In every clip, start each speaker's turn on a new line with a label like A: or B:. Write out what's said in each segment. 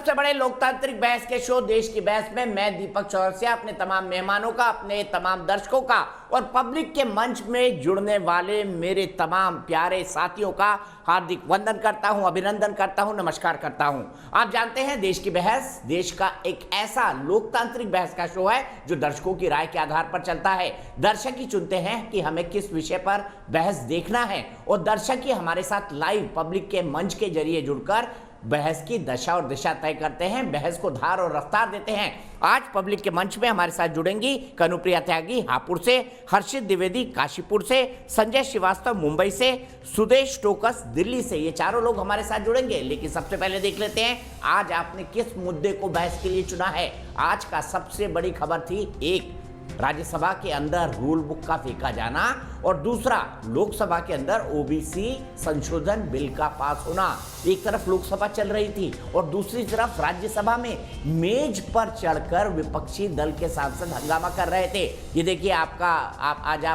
A: सबसे बड़े लोकतांत्रिक बहस के शो देश की बहस में मैं दीपक चौरसिया अपने तमाम मेहमानों का, अपने तमाम दर्शकों का और पब्लिक के मंच में जुड़ने वाले मेरे तमाम प्यारे साथियों का हार्दिक वंदन करता हूं, अभिनंदन करता हूं, नमस्कार करता हूं। आप जानते हैं देश की बहस देश का एक ऐसा लोकतांत्रिक बहस का शो है जो दर्शकों की राय के आधार पर चलता है। दर्शक ही चुनते हैं कि हमें किस विषय पर बहस देखना है और दर्शक ही हमारे साथ लाइव पब्लिक के मंच के जरिए जुड़कर बहस की दशा और दिशा तय करते हैं, बहस को धार और रफ्तार देते हैं। आज पब्लिक के मंच में हमारे साथ जुड़ेंगी कनुप्रिया त्यागी हापुड़ से, हर्षित द्विवेदी काशीपुर से, संजय श्रीवास्तव मुंबई से, सुदेश टोकस दिल्ली से। ये चारों लोग हमारे साथ जुड़ेंगे। लेकिन सबसे पहले देख लेते हैं आज आपने किस मुद्दे को बहस के लिए चुना है। आज का सबसे बड़ी खबर थी, एक, राज्यसभा के अंदर रूल बुक का फेंका जाना और दूसरा, लोकसभा के अंदर ओबीसी संशोधन बिल का पास होना। एक तरफ लोकसभा चल रही थी और दूसरी तरफ राज्यसभा में मेज पर चढ़कर विपक्षी दल के सांसद हंगामा कर रहे थे। ये देखिए आज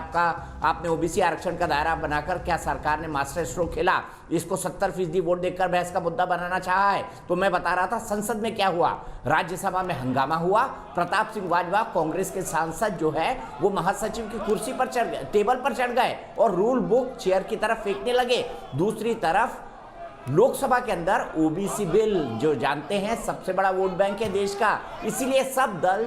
A: आपने ओबीसी आरक्षण का दायरा बनाकर क्या सरकार ने मास्टर स्ट्रोक खेला, इसको 70% वोट देकर बहस का मुद्दा बनाना चाहा है। तो मैं बता रहा था संसद में क्या हुआ, राज्यसभा में हंगामा हुआ। प्रताप सिंह बाजवा कांग्रेस के सांसद जो है वो महासचिव की कुर्सी पर चढ़ गए, टेबल पर चढ़ गए और रूल बुक चेयर की तरफ फेंकने लगे। दूसरी तरफ लोकसभा के अंदर ओबीसी बिल, जो जानते हैं सबसे बड़ा वोट बैंक है देश का, इसीलिए सब दल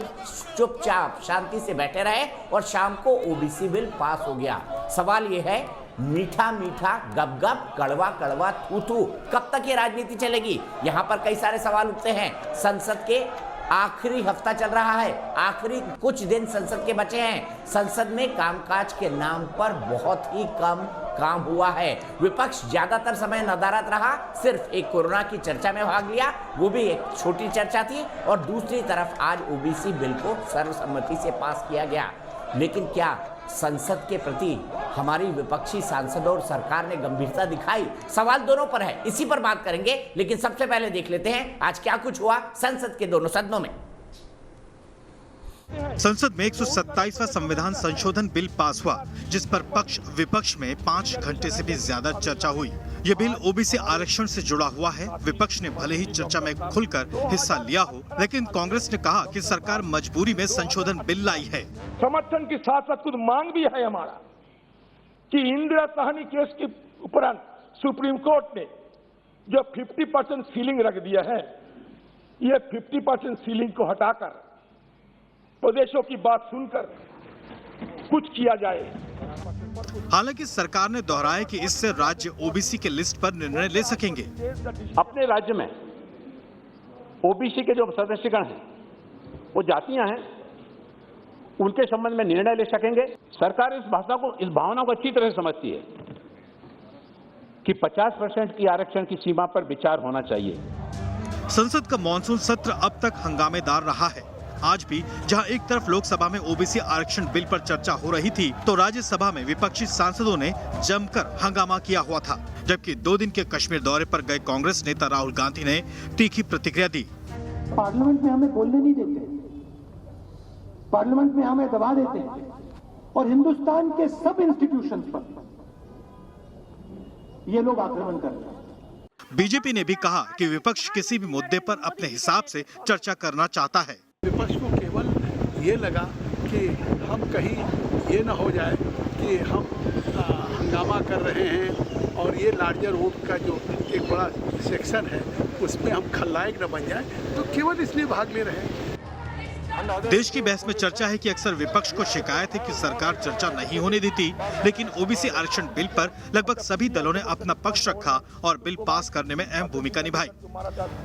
A: चुपचाप शांति से बैठे रहे और शाम को ओबीसी बिल पास हो गया। सवाल यह है, मीठा मीठा गप गप, कड़वा कड़वा थू थू, कब तक ये राजनीति चलेगी? यहां पर कई सारे सवाल उठते हैं। संसद के आखिरी हफ्ता चल रहा है, आखिरी कुछ दिन संसद के बचे हैं। संसद में कामकाज के नाम पर बहुत ही कम काम हुआ है। विपक्ष ज्यादातर समय नदारद रहा, सिर्फ एक कोरोना की चर्चा में भाग लिया, वो भी एक छोटी चर्चा थी। और दूसरी तरफ आज ओबीसी बिल को सर्वसम्मति से पास किया गया। लेकिन क्या संसद के प्रति हमारी विपक्षी सांसदों और सरकार ने गंभीरता दिखाई? सवाल दोनों पर है, इसी पर बात करेंगे। लेकिन सबसे पहले देख लेते हैं आज क्या कुछ हुआ संसद के दोनों सदनों में।
B: संसद में 127वां संविधान संशोधन बिल पास हुआ, जिस पर पक्ष विपक्ष में 5 घंटे से भी ज्यादा चर्चा हुई। ये बिल ओबीसी आरक्षण से जुड़ा हुआ है। विपक्ष ने भले ही चर्चा में खुलकर हिस्सा लिया हो, लेकिन कांग्रेस ने कहा कि सरकार मजबूरी में संशोधन बिल लाई है।
C: समर्थन के साथ साथ कुछ मांग भी है हमारा कि इंदिरा साहनी केस के उपरांत सुप्रीम कोर्ट ने जो 50% सीलिंग रख दिया है, ये 50% सीलिंग को हटाकर प्रदेशों की बात सुनकर कुछ किया जाए।
B: हालांकि सरकार ने दोहराया कि इससे राज्य ओबीसी के लिस्ट पर निर्णय ले सकेंगे।
D: अपने राज्य में ओबीसी के जो सदस्यगण हैं, वो जातियां हैं, उनके संबंध में निर्णय ले सकेंगे। सरकार इस भावना को अच्छी तरह समझती है कि 50% की आरक्षण की सीमा पर विचार होना चाहिए।
B: संसद का मॉनसून सत्र अब तक हंगामेदार रहा है। आज भी जहां एक तरफ लोकसभा में ओबीसी आरक्षण बिल पर चर्चा हो रही थी, तो राज्यसभा में विपक्षी सांसदों ने जमकर हंगामा किया हुआ था। जबकि 2 दिन के कश्मीर दौरे पर गए कांग्रेस नेता राहुल गांधी ने तीखी प्रतिक्रिया दी।
E: पार्लियामेंट में हमें बोलने नहीं देते, पार्लियामेंट में हमें दबा देते हैं और हिंदुस्तान के सब इंस्टीट्यूशंस पर ये लोग आक्रमण कर रहे हैं।
B: बीजेपी ने भी कहा कि विपक्ष किसी भी मुद्दे पर अपने हिसाब से चर्चा करना चाहता है।
F: विपक्ष को केवल ये लगा कि हम कहीं ये न हो जाए कि हम हंगामा कर रहे हैं और ये लार्जर वोट का जो एक बड़ा सेक्शन है उसमें हम खलनायक न बन जाए, तो केवल इसलिए भाग ले रहे हैं।
B: देश की बहस में चर्चा है कि अक्सर विपक्ष को शिकायत है कि सरकार चर्चा नहीं होने देती, लेकिन ओबीसी आरक्षण बिल पर लगभग सभी दलों ने अपना पक्ष रखा और बिल पास करने में अहम भूमिका निभाई।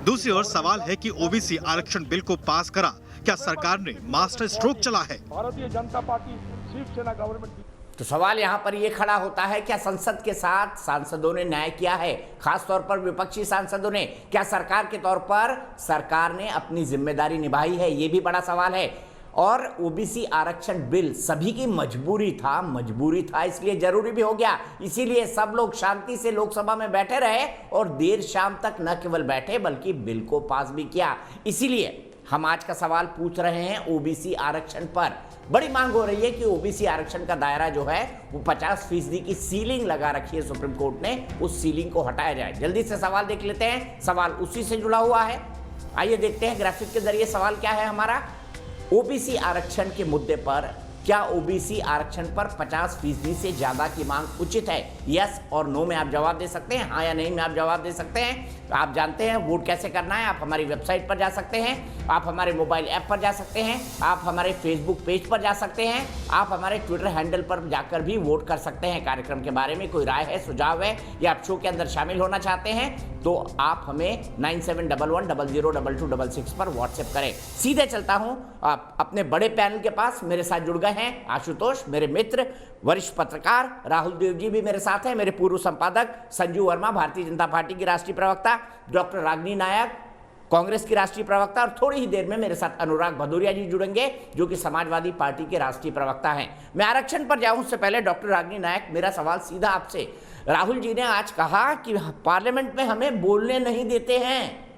B: दूसरी ओर सवाल है कि ओबीसी आरक्षण बिल को पास करा, क्या सरकार ने मास्टर स्ट्रोक चला है?
C: Bharatiya Janata party Shiv Sena government.
A: तो सवाल यहां पर यह खड़ा होता है, क्या संसद के साथ सांसदों ने न्याय किया है? खास तौर पर विपक्षी सांसदों ने, क्या सरकार के तौर पर सरकार ने अपनी जिम्मेदारी निभाई है? यह भी बड़ा सवाल है। और ओबीसी आरक्षण बिल सभी की मजबूरी था, इसलिए जरूरी भी हो गया। इसीलिए सब लोग शांति से लोकसभा में बैठे रहे और देर शाम तक न केवल बैठे बल्कि बिल को पास भी किया। इसीलिए हम आज का सवाल पूछ रहे हैं ओबीसी आरक्षण पर। बड़ी मांग हो रही है कि ओबीसी आरक्षण का दायरा जो है वो 50% की सीलिंग लगा रखी है सुप्रीम कोर्ट ने, उस सीलिंग को हटाया जाए। जल्दी से सवाल देख लेते हैं। सवाल उसी से जुड़ा हुआ है। आइए देखते हैं ग्राफिक के जरिए सवाल क्या है हमारा। ओबीसी आरक्षण के मुद्दे पर क्या ओबीसी आरक्षण पर 50% से ज्यादा की मांग उचित है? यस और नो में आप जवाब दे सकते हैं, हाँ या नहीं में आप जवाब दे सकते हैं। आप जानते हैं वोट कैसे करना है। आप हमारी वेबसाइट पर जा सकते हैं, आप हमारे मोबाइल ऐप पर जा सकते हैं, आप हमारे फेसबुक पेज पर जा सकते हैं, आप हमारे ट्विटर हैंडल पर जाकर भी वोट कर सकते हैं। कार्यक्रम के बारे में कोई राय है, सुझाव है या आप शो के अंदर शामिल होना चाहते हैं तो आप हमें 9711002266 पर व्हाट्सएप करें। सीधे चलता हूं आप अपने बड़े पैनल के पास। मेरे साथ जुड़ गए हैं आशुतोष, मेरे मित्र, वरिष्ठ पत्रकार राहुल देव जी भी मेरे साथ हैं, मेरे पूर्व संपादक संजू वर्मा भारतीय जनता पार्टी की राष्ट्रीय प्रवक्ता, डॉक्टर रागिनी नायक कांग्रेस की राष्ट्रीय प्रवक्ता, और थोड़ी ही देर में मेरे साथ अनुराग भदौरिया जी जुड़ेंगे जो कि समाजवादी पार्टी के राष्ट्रीय प्रवक्ता हैं। मैं आरक्षण पर जाऊं उससे पहले डॉक्टर रागिनी नायक, मेरा सवाल सीधा आपसे। राहुल जी ने आज कहा कि पार्लियामेंट में हमें बोलने नहीं देते हैं।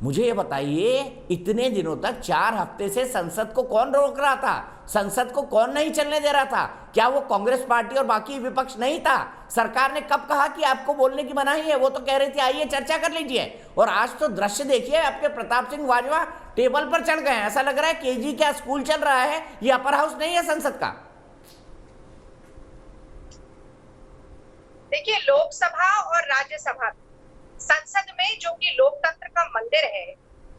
A: मुझे ये बताइए, इतने दिनों तक 4 हफ्ते से संसद को कौन रोक रहा था? संसद को कौन नहीं चलने दे रहा था? क्या वो कांग्रेस पार्टी और बाकी विपक्ष नहीं था? सरकार ने कब कहा कि आपको बोलने की मनाही है? वो तो कह रही थी आइए चर्चा कर लीजिए। और आज तो दृश्य देखिए, आपके प्रताप सिंह बाजवा टेबल पर चढ़ गए हैं। ऐसा लग रहा है केजी क्या स्कूल चल रहा है, ये अपर हाउस नहीं है संसद का।
G: देखिए, लोकसभा और राज्यसभा, संसद में जो कि लोकतंत्र का मंदिर है,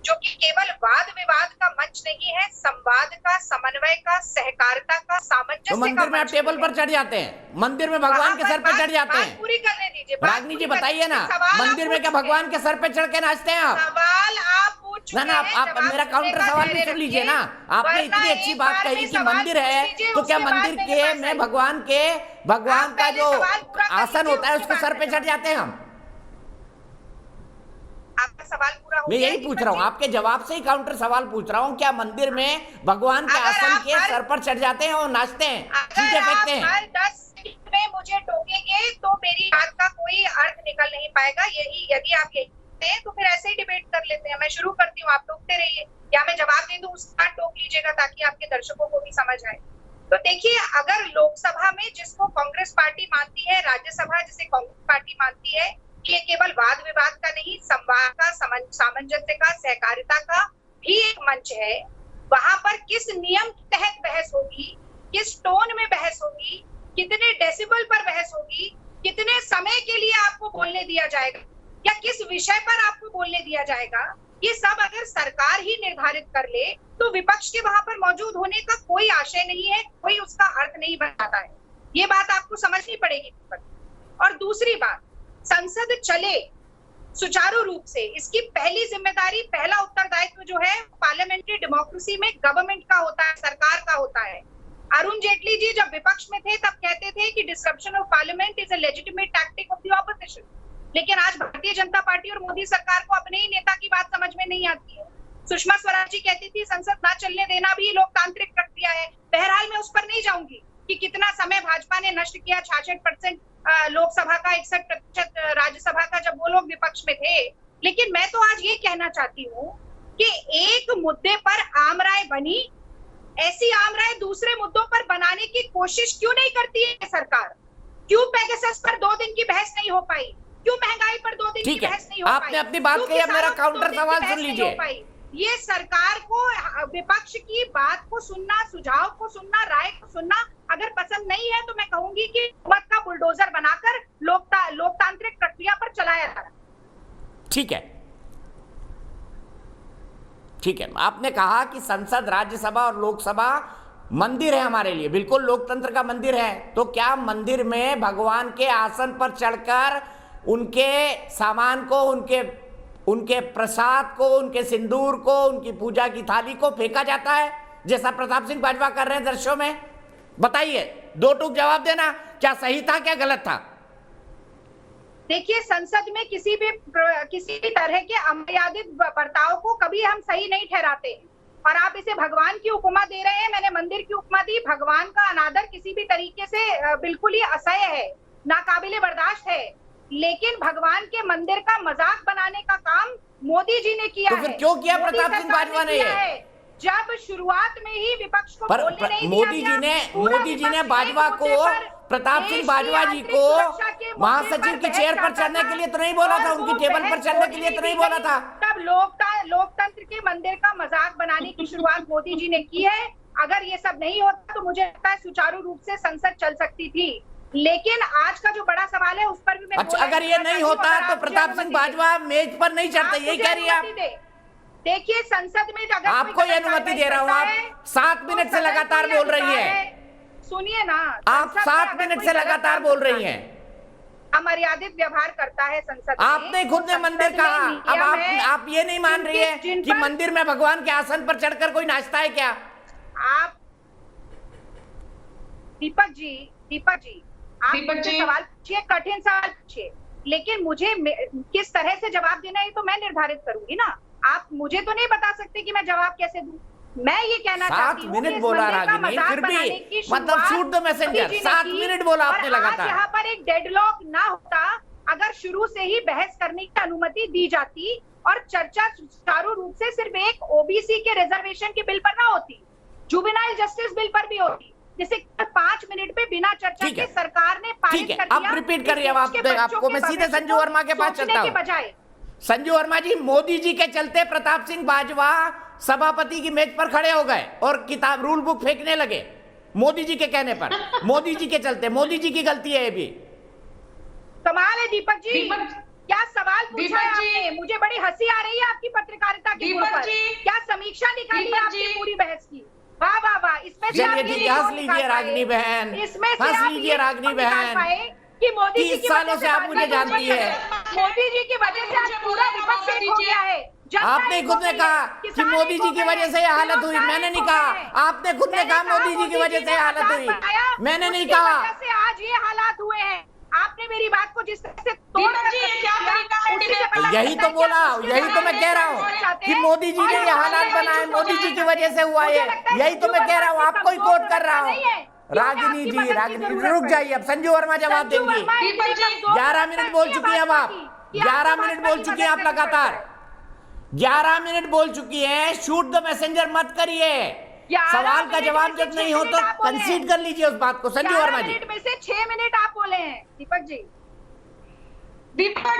G: जो कि केवल वाद विवाद का मंच नहीं है, संवाद का, समन्वय का, सहकारिता का, सामंजस्य
A: तो मंदिर में आप टेबल पर चढ़ जाते हैं, मंदिर में भगवान के सर पर चढ़ जाते हैं।
G: पूरी करने दीजिए।
A: रागिनी जी बताइए ना, मंदिर में क्या भगवान के सर पे चढ़ के नाचते हैं आप?
G: सवाल आप पूछ चुके हैं,
A: आप मेरा काउंटर सवाल भी सुन लीजिए ना। आपने इतनी अच्छी बात कही कि मंदिर है, तो क्या मंदिर के में भगवान का जो आसन होता है उसके सर पे चढ़ जाते हैं हम?
G: आपका सवाल पूरा हो
A: मैं
G: गया?
A: यही पूछ रहा हूँ, आपके जवाब से ही काउंटर सवाल पूछ रहा हूँ। क्या मंदिर में भगवान के आसन के सर पर चढ़ जाते हैं और नाचते हैं, चीजें फेंकते हैं?
G: अगर 10 मिनट में मुझे टोकेंगे तो मेरी बात का कोई अर्थ निकल नहीं पाएगा। यही यदि आप यही कहते हैं तो फिर ऐसे ही डिबेट कर लेते हैं। मैं शुरू करती हूँ, आप टोकते रहिए, या मैं जवाब दे दूं उसके बाद टोक लीजिएगा ताकि आपके दर्शकों को भी समझ आए। तो देखिए, अगर लोकसभा में जिसको कांग्रेस पार्टी मानती है, राज्यसभा जिसे कांग्रेस पार्टी मानती है, ये केवल वाद विवाद का नहीं, संवाद का, सामंजस्य का, सहकारिता का भी एक मंच है। वहां पर किस नियम के तहत बहस होगी, किस टोन में बहस होगी, कितने डेसिबल पर बहस होगी, कितने समय के लिए आपको बोलने दिया जाएगा या किस विषय पर आपको बोलने दिया जाएगा, ये सब अगर सरकार ही निर्धारित कर ले तो विपक्ष के वहां पर मौजूद होने का कोई आशय नहीं है, कोई उसका अर्थ नहीं बनाता है। ये बात आपको समझनी पड़ेगी। और दूसरी बात, संसद चले सुचारू रूप से, इसकी पहली जिम्मेदारी, पहला उत्तरदायित्व जो है पार्लियामेंट्री डेमोक्रेसी में गवर्नमेंट का होता है, सरकार का होता है। अरुण जेटली जी जब विपक्ष में थे तब कहते थे कि disruption of parliament is a legitimate tactic of the opposition. लेकिन आज भारतीय जनता पार्टी और मोदी सरकार को अपने ही नेता की बात समझ में नहीं आती है। सुषमा स्वराज जी कहती थी संसद ना चलने देना भी लोकतांत्रिक प्रक्रिया है। बहरहाल मैं उस पर नहीं जाऊंगी कि कितना समय भाजपा ने नष्ट किया, 66% लोकसभा का, 61% राज्यसभा का, जब वो लोग विपक्ष में थे। लेकिन मैं तो आज ये कहना चाहती हूँ कि एक मुद्दे पर आम राय बनी, ऐसी आम राय दूसरे मुद्दों पर बनाने की कोशिश क्यों नहीं करती है सरकार? क्यों पेगासस पर 2 दिन की बहस नहीं हो पाई? क्यों महंगाई पर 2 दिन की बहस नहीं हो पाई?
A: आपने अपनी बात कही, अब मेरा काउंटर सवाल सुन लीजिए।
G: ये सरकार को विपक्ष की बात को सुनना, सुझाव को सुनना, राय को सुनना अगर पसंद नहीं है तो मैं कहूंगी कि हुकूमत का बुलडोजर बनाकर लोकतांत्रिक प्रक्रिया पर चलाया जा रहा है।
A: ठीक है, ठीक है। आपने कहा कि संसद, राज्यसभा और लोकसभा मंदिर है हमारे लिए, बिल्कुल लोकतंत्र का मंदिर है। तो क्या मंदिर में भगवान के आसन पर चढ़कर उनके सामान को, उनके प्रसाद को, उनके सिंदूर को, उनकी पूजा की थाली को फेंका जाता है जैसा प्रताप सिंह बाजवा कर रहे हैं दृश्यों में? बताइए, 2 टूक जवाब देना, क्या सही था क्या गलत था?
G: देखिए, संसद में किसी भी तरह के अमर्यादित बर्ताव को कभी हम सही नहीं ठहराते। और आप इसे भगवान की उपमा दे रहे हैं, मैंने मंदिर की उपमा दी। भगवान का अनादर किसी भी तरीके से बिल्कुल ही असह्य है, नाकाबिले बर्दाश्त है। लेकिन भगवान के मंदिर का मजाक बनाने का काम मोदी जी ने किया
A: तो फिर क्यों किया प्रताप सिंह बाजवा ने ये?
G: जब शुरुआत में ही विपक्ष को बोलने नहीं दिया
A: मोदी जी ने बाजवा को प्रताप सिंह बाजवा जी को महासचिव की चेयर पर चढ़ने के लिए तो नहीं बोला था, उनकी टेबल पर चढ़ने के लिए तो नहीं बोला था।
G: तब लोकतंत्र के मंदिर का मजाक बनाने की शुरुआत मोदी जी ने की है। अगर ये सब नहीं होता तो मुझे लगता है सुचारू रूप से संसद चल सकती थी। लेकिन आज का जो बड़ा सवाल है उस पर भी मैं
A: अच्छा, अगर ये नहीं होता तो प्रताप सिंह बाजवा मेज पर नहीं चढ़ते, यही कह रही है आप?
G: देखिए संसद में अगर
A: आपको ये अनुमति दे रहा हूँ, आप 7 मिनट से लगातार बोल रही है।
G: सुनिए ना,
A: आप 7 मिनट से लगातार बोल रही हैं।
G: अमर्यादित व्यवहार करता है संसद।
A: आपने खुद ने मंदिर कहा, अब आप ये नहीं मान रही है कि मंदिर में भगवान के आसन पर चढ़कर कोई नाचता है क्या?
G: आप दीपक जी आप मुझे सवाल पूछिए, कठिन सवाल पूछिए, लेकिन मुझे किस तरह से जवाब देना है तो मैं निर्धारित करूंगी ना। आप मुझे तो नहीं बता सकते कि मैं जवाब कैसे दूं। मैं ये कहना चाहती हूँ
A: 7 मिनट बोला रागिनी, फिर भी मतलब शूट द मैसेंजर, 7 मिनट बोला आपने लगातार।
G: यहाँ पर एक डेडलॉक ना होता, अगर शुरू से ही बहस करने की अनुमति दी जाती और चर्चा सुचारू रूप से सिर्फ एक ओबीसी के रिजर्वेशन के बिल पर ना होती, जुवेनाइल जस्टिस बिल पर भी होती, जिसे 5 मिनट पे बिना चर्चा के सरकार ने पारित कर दिया।
A: अब रिपीट करिए, आपको मैं सीधे संजू वर्मा के पास चलता हूँ। संजू वर्मा जी, मोदी जी के चलते प्रताप सिंह बाजवा सभापति की मेज पर खड़े हो गए और किताब रूल बुक फेंकने लगे मोदी जी के कहने पर। मोदी जी के चलते, मोदी जी की गलती है ये भी।
G: कमाल है दीपक जी, क्या सवाल पूछा है आपने? मुझे बड़ी हंसी आ रही है आपकी पत्रकारिता के ऊपर। क्या समीक्षा निकाली है आपकी पूरी बहस की? वाह वाह वाह, इसमें से आप
A: चलिए हंस लीजिए रागिनी बहन, हंस लीजिए रागिनी बहन
G: कि मोदी जी
A: 30 सालों से आप मुझे जानती है।
G: मोदी जी की वजह से आज पूरा विपक्ष एक हो गया है।
A: आपने खुद ने कहा कि मोदी जी की वजह से यह हालत हुई, मैंने नहीं कहा। आपने खुद ने कहा मोदी जी की वजह से हालत हुई, मैंने नहीं कहा।
G: आज ये हालात हुए हैं, आपने मेरी बात को जिस तरह से तोड़ा,
A: यही तो बोला, यही तो मैं कह रहा हूँ कि मोदी जी ने ये हालात बनाए, मोदी जी की वजह से हुआ है, यही तो मैं कह रहा हूँ, आपको ही कोट कर रहा हूँ। रागिनी जी, रागिनी रुक जाइए, अब संजू वर्मा जवाब देंगी। 11 मिनट बोल चुकी हैं अब आप, 11 मिनट बोल चुकी हैं आप लगातार, 11 मिनट बोल चुकी हैं। शूट द मैसेंजर मत करिए, सवाल का जवाब जब नहीं हो तो कंसीड कर लीजिए उस बात को। संजू वर्मा जी,
G: 11 मिनट में से 6 मिनट आप बोले हैं। दीपक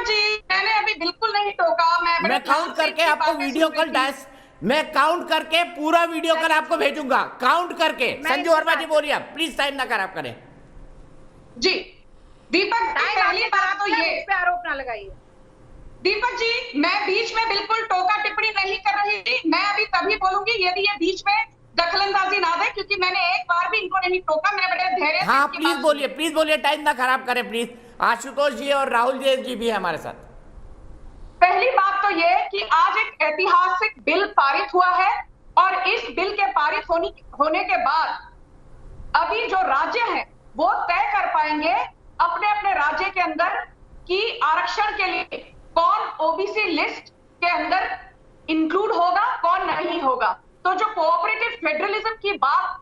G: जी,
H: मैंने अभी बिल्कुल नहीं टोका।
A: मैं काउंट करके आपको वीडियो कॉल मैं काउंट करके पूरा वीडियो कॉल आपको भेजूंगा, काउंट करके। संजू वर्मा जी बोलिए, प्लीज टाइम ना खराब करें
H: जी। दीपक, पहली बात तो ये,
G: इस पे आरोप ना लगाइए।
H: दीपक जी, मैं बीच में बिल्कुल टोका टिप्पणी नहीं कर रही थी। मैं अभी तभी बोलूंगी यदि ये बीच में दखलंदाजी ना दे, क्योंकि मैंने एक बार भी इनको नहीं टोका। मैंने बड़े धैर्य से।
A: हाँ प्लीज बोलिए, टाइम ना खराब करें प्लीज। आशुतोष जी और राहुल जी भी है हमारे साथ।
H: पहली बात तो ये कि आज एक ऐतिहासिक बिल पारित हुआ है और इस बिल के पारित होने के बाद अभी जो राज्य हैं वो तय कर पाएंगे अपने अपने राज्य के अंदर कि आरक्षण के लिए कौन ओबीसी लिस्ट के अंदर इंक्लूड होगा, कौन नहीं होगा। तो जो कोऑपरेटिव फेडरलिज्म की बात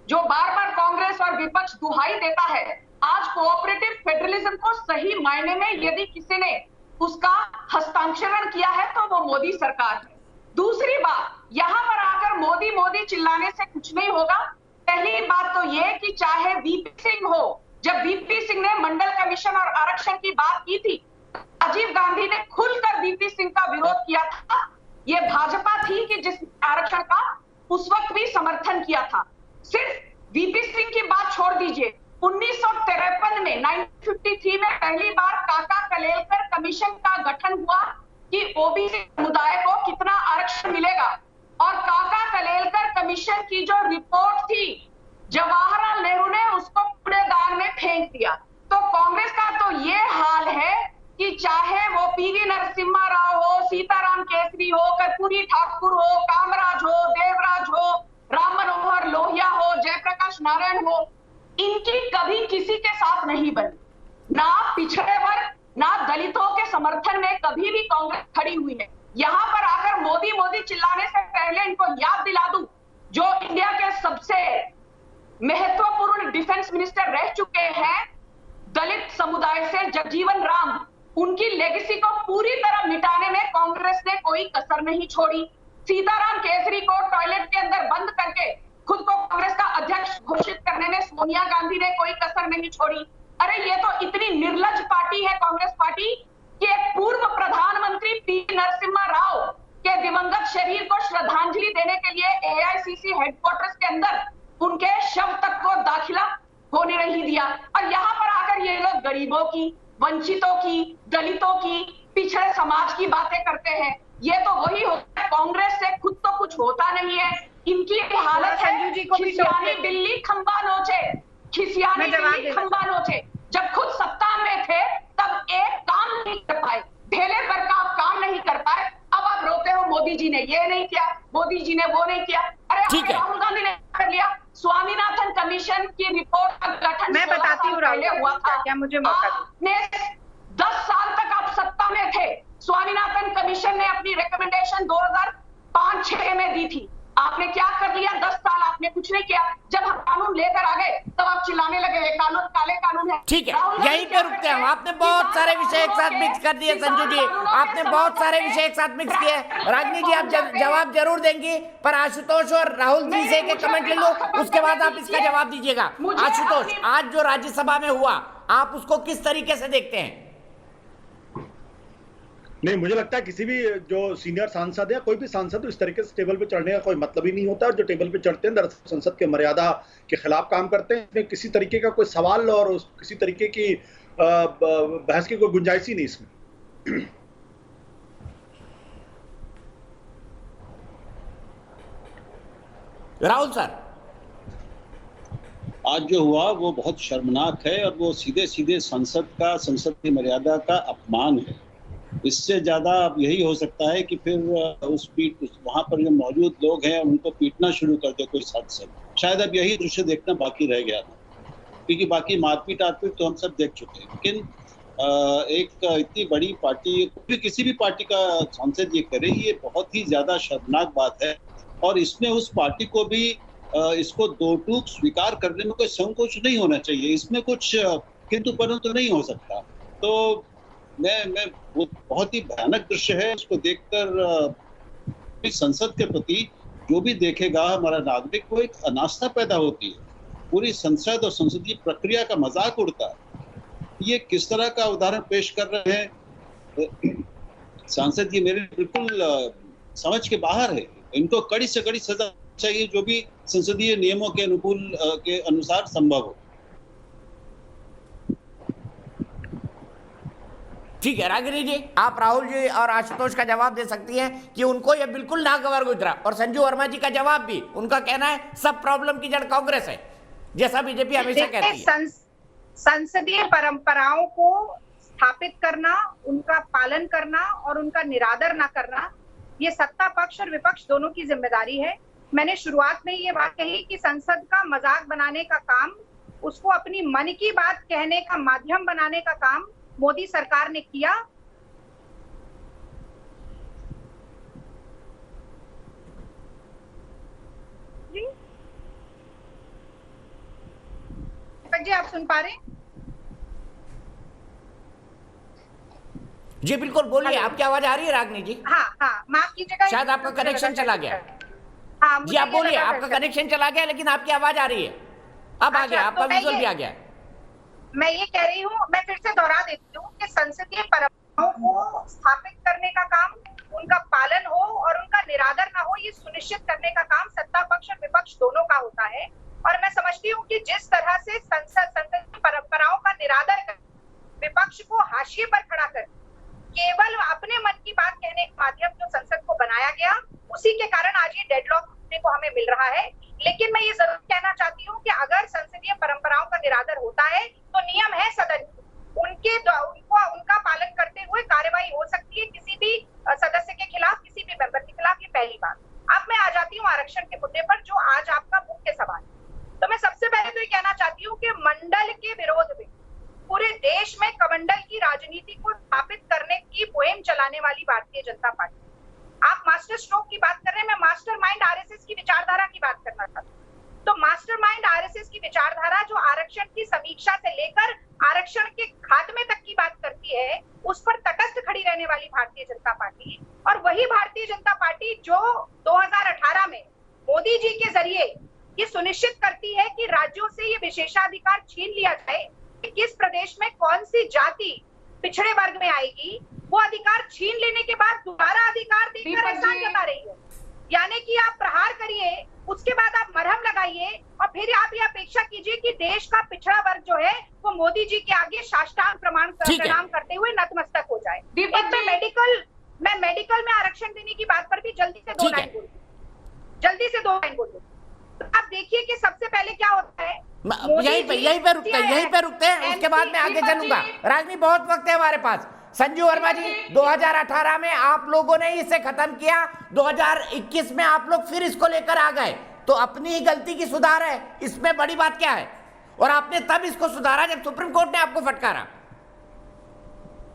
H: जो बार बार कांग्रेस और विपक्ष दुहाई देता है, आज कोऑपरेटिव फेडरलिज्म को सही मायने में यदि किसी ने उसका हस्ताक्षरण किया है तो वो मोदी सरकार है। दूसरी बात, यहां पर आकर मोदी मोदी चिल्लाने से कुछ नहीं होगा। पहली बात तो ये कि चाहे वीपी सिंह हो, जब वीपी सिंह ने मंडल कमीशन और आरक्षण की बात की थी, राजीव गांधी ने खुलकर वीपी सिंह का विरोध किया था। ये भाजपा थी कि जिस आरक्षण का उस वक्त भी समर्थन किया था। सिर्फ वीपी सिंह की बात छोड़ दीजिए, 1953 में 1953 में पहली बार काका कलेलकर कमीशन का गठन हुआ कि ओबीसी समुदाय को कितना आरक्षण मिलेगा, और काका कलेलकर कमीशन की जो रिपोर्ट थी जवाहरलाल नेहरू ने उसको कूड़ेदान में फेंक दिया। तो कांग्रेस का तो ये हाल है कि चाहे वो पीवी नरसिम्हा राव हो, सीताराम केसरी हो, कर्पूरी ठाकुर हो, कामराज हो, देवराज हो, राम मनोहर लोहिया हो, जयप्रकाश नारायण हो, इनकी कभी किसी के साथ नहीं बनी। ना पिछड़े वर्ग ना दलितों के समर्थन में कभी भी कांग्रेस खड़ी हुई है। यहां पर आकर मोदी मोदी चिल्लाने से पहले इनको याद दिला दूं, जो इंडिया के सबसे महत्वपूर्ण डिफेंस मिनिस्टर रह चुके हैं दलित समुदाय से, जगजीवन राम, उनकी लेगेसी को पूरी तरह मिटाने में कांग्रेस ने कोई कसर नहीं छोड़ी। सीताराम केसरी को टॉयलेट के अंदर बंद करके खुद को कांग्रेस का अध्यक्ष घोषित करने में सोनिया गांधी ने कोई कसर नहीं छोड़ी। अरे ये तो इतनी निर्लज पार्टी है कांग्रेस पार्टी कि एक पूर्व प्रधानमंत्री पी नरसिम्हा राव के दिवंगत शरीर को श्रद्धांजलि देने के लिए एआईसीसी हेडक्वार्टर्स के अंदर उनके शव तक को दाखिला होने नहीं दिया। और यहाँ पर आकर ये लोग गरीबों की, वंचितों की, दलितों की, पिछड़े समाज की बातें करते हैं। ये तो वही होता है, कांग्रेस से खुद तो कुछ होता नहीं है। इनकी हालत है खिसियानी बिल्ली खंबा नोचे, खिसियानी बिल्ली खंबा नोचे। जब खुद सत्ता में थे तब एक काम नहीं कर पाए, ढेले पर का काम नहीं कर पाए। अब आप रोते हो मोदी जी ने ये नहीं किया, मोदी जी ने वो नहीं किया। अरे राहुल गांधी ने कर लिया। स्वामीनाथन कमीशन की रिपोर्ट का गठन
G: मैं बताती हूँ
H: पहले हुआ था।
G: क्या मुझे मौका
H: आपने 10 साल तक आप सत्ता में थे। स्वामीनाथन कमीशन ने अपनी रिकमेंडेशन 2005-06 में दी थी। आपने क्या कर लिया? 10 साल आपने कुछ नहीं किया। जब हम कानून लेकर आ गए तब आप चिल्लाने लगे ये कानून काले कानून है।
A: ठीक है, यहीं पे रुकते हैं। आपने बहुत सारे विषय एक साथ मिक्स कर दिए संजू जी, आपने बहुत सारे विषय एक साथ मिक्स किए। रागिनी जी आप जवाब जरूर देंगी, पर आशुतोष और राहुल जी से एक कमेंट ले लो, उसके बाद आप इसका जवाब दीजिएगा। आशुतोष, आज जो राज्यसभा में हुआ आप उसको किस तरीके से देखते हैं?
I: नहीं, मुझे लगता है किसी भी जो सीनियर सांसद है, कोई भी सांसद इस तरीके से टेबल पे चढ़ने का कोई मतलब ही नहीं होता। और जो टेबल पे चढ़ते हैं दरअसल संसद के मर्यादा के खिलाफ काम करते हैं। इसमें किसी तरीके का कोई सवाल और किसी तरीके की बहस की कोई गुंजाइश ही नहीं इसमें।
A: राहुल सर,
J: आज जो हुआ वो बहुत शर्मनाक है और वो सीधे सीधे संसद की मर्यादा का अपमान है। इससे ज्यादा अब यही हो सकता है कि फिर वहां पर जो मौजूद लोग हैं उनको पीटना शुरू कर दे कोई सांसद। शायद अब यही दृश्य देखना बाकी रह गया था, क्योंकि बाकी मारपीट आरपीट तो हम सब देख चुके हैं। लेकिन एक इतनी बड़ी पार्टी, किसी भी पार्टी का सांसद ये करे, ये बहुत ही ज्यादा शर्मनाक बात है। और इसमें उस पार्टी को भी इसको दो टूक स्वीकार करने में कोई संकोच नहीं होना चाहिए। इसमें कुछ किंतु परंतु नहीं हो सकता। तो मैं वो बहुत ही भयानक दृश्य है। उसको देखकर संसद के प्रति जो भी देखेगा हमारा नागरिक को एक अनास्था पैदा होती है। पूरी संसद और संसदीय प्रक्रिया का मजाक उड़ता है। ये किस तरह का उदाहरण पेश कर रहे हैं सांसद, ये मेरे बिल्कुल समझ के बाहर है। इनको कड़ी से कड़ी सजा चाहिए, जो भी संसदीय नियमों के अनुसार संभव हो।
A: ठीक है रागिनी जी, आप राहुल जी और आशुतोष का जवाब दे सकती हैं कि उनको यह बिल्कुल नागवार गुजरा। और संजू वर्मा जी का जवाब भी, उनका कहना है सब प्रॉब्लम की जड़ कांग्रेस है, जैसा बीजेपी हमेशा कहती है।
G: संसदीय परंपराओं को स्थापित करना, उनका पालन करना और उनका निरादर ना करना, ये सत्ता पक्ष और विपक्ष दोनों की जिम्मेदारी है। मैंने शुरुआत में ये बात कही कि संसद का मजाक बनाने का काम, उसको अपनी मन की बात कहने का माध्यम बनाने का काम मोदी सरकार ने किया। जी आप सुन पा रहे हैं?
A: जी बिल्कुल, बोलिए, आपकी आवाज आ रही है रागिनी जी?
G: हाँ, माफ कीजिएगा,
A: शायद आपका कनेक्शन चला गया।
G: हाँ,
A: जी आप बोलिए, आपका कनेक्शन चला गया लेकिन आपकी आवाज आ रही है। अब आ गया, आपका विजुअल भी आ गया।
G: मैं ये कह रही हूँ, मैं फिर से दोहरा देती हूँ कि संसदीय परंपराओं को स्थापित करने का काम, उनका पालन हो और उनका निरादर ना हो, ये सुनिश्चित करने का काम सत्ता पक्ष और विपक्ष दोनों का होता है। और मैं समझती हूँ कि जिस तरह से संसदीय परंपराओं का निरादर कर, विपक्ष को हाशिए पर खड़ा कर, केवल अपने मन की बात कहने के माध्यम जो संसद को बनाया गया, उसी के कारण आज ये डेडलॉक देखने को हमें मिल रहा है। लेकिन मैं ये जरूर कहना चाहती हूँ कि अगर संसदीय परंपराओं का निरादर होता है तो नियम है सदन, उनका पालन करते हुए कार्यवाही हो सकती है किसी भी सदस्य के खिलाफ, किसी भी मेंबर के खिलाफ। ये पहली बात। अब मैं आ जाती हूँ आरक्षण के मुद्दे पर, जो आज आपका मुख्य सवाल। तो मैं सबसे पहले तो ये कहना चाहती हूँ कि मंडल के विरोध में पूरे देश में कमंडल की राजनीति को स्थापित करने की मुहिम चलाने वाली भारतीय जनता पार्टी। आप मास्टर स्ट्रोक की बात कर रहे हैं, मैं मास्टरमाइंड आरएसएस की विचारधारा की बात करना चाहती हूँ। तो मास्टरमाइंड आरएसएस की विचारधारा जो आरक्षण की समीक्षा से लेकर आरक्षण के खात्मे तक की बात करती है, उस पर तटस्थ खड़ी रहने वाली भारतीय जनता पार्टी, और वही भारतीय जनता पार्टी जो 2018 में मोदी जी के जरिए ये सुनिश्चित करती है कि राज्यों से ये विशेषाधिकार छीन लिया जाए कि किस प्रदेश में कौन सी जाति पिछड़े वर्ग में आएगी। वो अधिकार छीन लेने के बाद दोबारा अधिकार देकर एहसान जता रही है। यानी कि आप प्रहार करिए, उसके बाद आप मरहम लगाइए और फिर आप ये अपेक्षा कीजिए कि देश का पिछड़ा वर्ग जो है वो मोदी जी के आगे साष्टांग प्रणाम करते हुए नतमस्तक हो जाए। मैं मेडिकल में आरक्षण देने की बात पर भी जल्दी से दो लाइन बोलूं। आप देखिए कि सबसे पहले क्या होता है,
A: यहीं पे रुकते हैं, उसके बाद मैं आगे चलूंगा। राजनी, बहुत वक्त है हमारे पास। संजू वर्मा जी, 2018 में आप लोगों ने इसे खत्म किया, 2021 में आप लोग फिर इसको लेकर आ गए, तो अपनी ही गलती की सुधार है, इसमें बड़ी बात क्या है? और आपने तब इसको सुधारा जब सुप्रीम कोर्ट ने आपको फटकारा।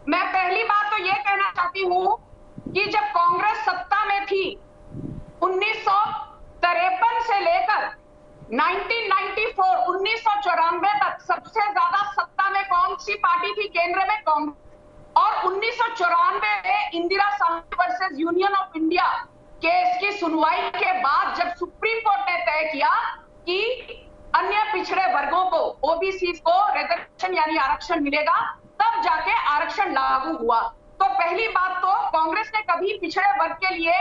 H: मैं पहली बात तो ये कहना चाहती हूँ कि जब कांग्रेस सत्ता में थी 1953 से लेकर 1994 तक सबसे ज्यादा सत्ता में कौन सी पार्टी थी केंद्र में? कांग्रेस। और 1994 में Indira Sahni versus union of India case की सुनवाई के बाद जब सुप्रीम कोर्ट ने तय किया कि अन्य पिछड़े वर्गों को, ओबीसी को रिजर्वेशन यानी आरक्षण मिलेगा, तब जाके आरक्षण लागू हुआ। तो पहली बात तो कांग्रेस ने कभी पिछड़े वर्ग के लिए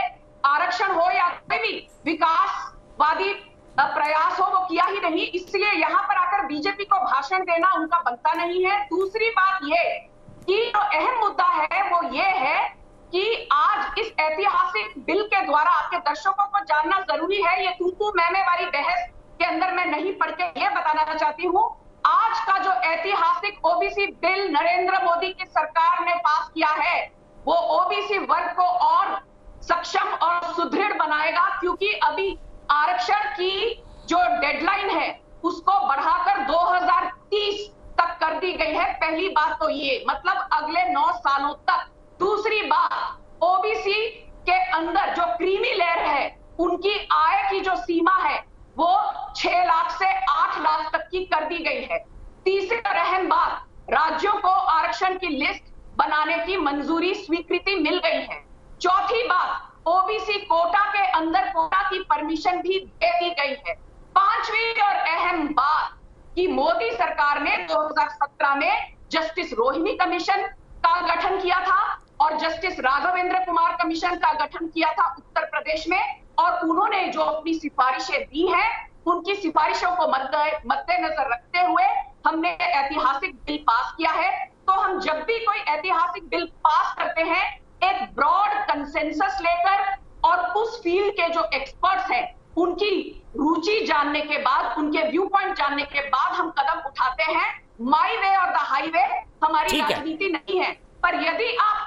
H: आरक्षण हो या कोई भी विकासवादी प्रयास हो वो किया ही नहीं, इसलिए यहाँ पर आकर बीजेपी को भाषण देना उनका बनता नहीं है। दूसरी बात ये कि जो अहम मुद्दा है वो ये है कि आज इस ऐतिहासिक बिल के द्वारा आपके दर्शकों को जानना जरूरी है, ये तू मैं वाली बहस के अंदर मैं नहीं पढ़ के ये बताना चाहती हूँ, आज का जो ऐतिहासिक ओबीसी बिल नरेंद्र मोदी की सरकार ने पास किया है वो ओबीसी वर्ग को और सक्षम और सुदृढ़ बनाएगा, क्योंकि अभी आरक्षण की जो डेडलाइन है उसको बढ़ाकर 2030 तक कर दी गई है। पहली बात तो ये, मतलब अगले 9 सालों तक। दूसरी बात, ओबीसी के अंदर जो क्रीमी लेयर है उनकी आय की जो सीमा है वो 6 लाख से 8 लाख तक की कर दी गई है। तीसरी और अहम बात, राज्यों को आरक्षण की लिस्ट बनाने की मंजूरी स्वीकृति मिल गई है। चौथी बात, ओबीसी कोटा के अंदर कोटा की परमिशन भी दे दी गई है। पांचवी और अहम बात कि मोदी सरकार ने 2017 में जस्टिस रोहिणी कमीशन का गठन किया था और जस्टिस राघवेंद्र कुमार कमीशन का गठन किया था उत्तर प्रदेश में, और उन्होंने जो अपनी सिफारिशें दी हैं उनकी सिफारिशों को मद्देनजर रखते हुए हमने ऐतिहासिक बिल पास किया है। तो हम जब भी कोई ऐतिहासिक बिल पास करते हैं एक ब्रॉड कंसेंसस लेकर और उस फील्ड के जो एक्सपर्ट्स हैं उनकी रुचि जानने के बाद, उनके व्यू पॉइंट जानने के बाद हम कदम उठाते हैं। माई वे और द हाईवे हमारी राजनीति नहीं है। पर यदि आप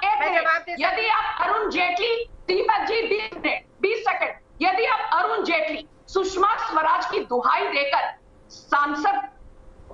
H: अरुण जेटली, दीपक जी 20 सेकंड, यदि आप अरुण जेटली सुषमा स्वराज की दुहाई देकर, सांसद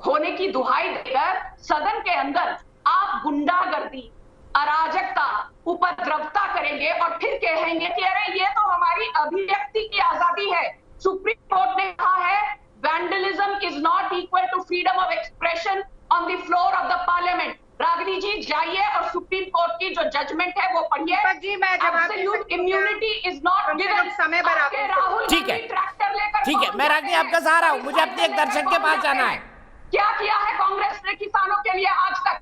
H: होने की दुहाई देकर सदन के अंदर आप गुंडागर्दी, अराजकता, उपद्रवता करेंगे और फिर कहेंगे कि अरे ये तो हमारी अभिव्यक्ति की आजादी है। सुप्रीम कोर्ट ने कहा है vandalism is not equal to freedom of expression on the floor of the parliament. Ragini ji जाइए और सुप्रीम कोर्ट की जो जजमेंट है वो पढ़िए। Absolute immunity is not given. समय पर राहुल
A: ठीक है,
H: ट्रैक्टर लेकर,
A: ठीक है, मैं रागिनी आपका सहारा हूं, मुझे अपने एक दर्शक के पास जाना है।
H: क्या किया है कांग्रेस ने किसानों के लिए आज तक?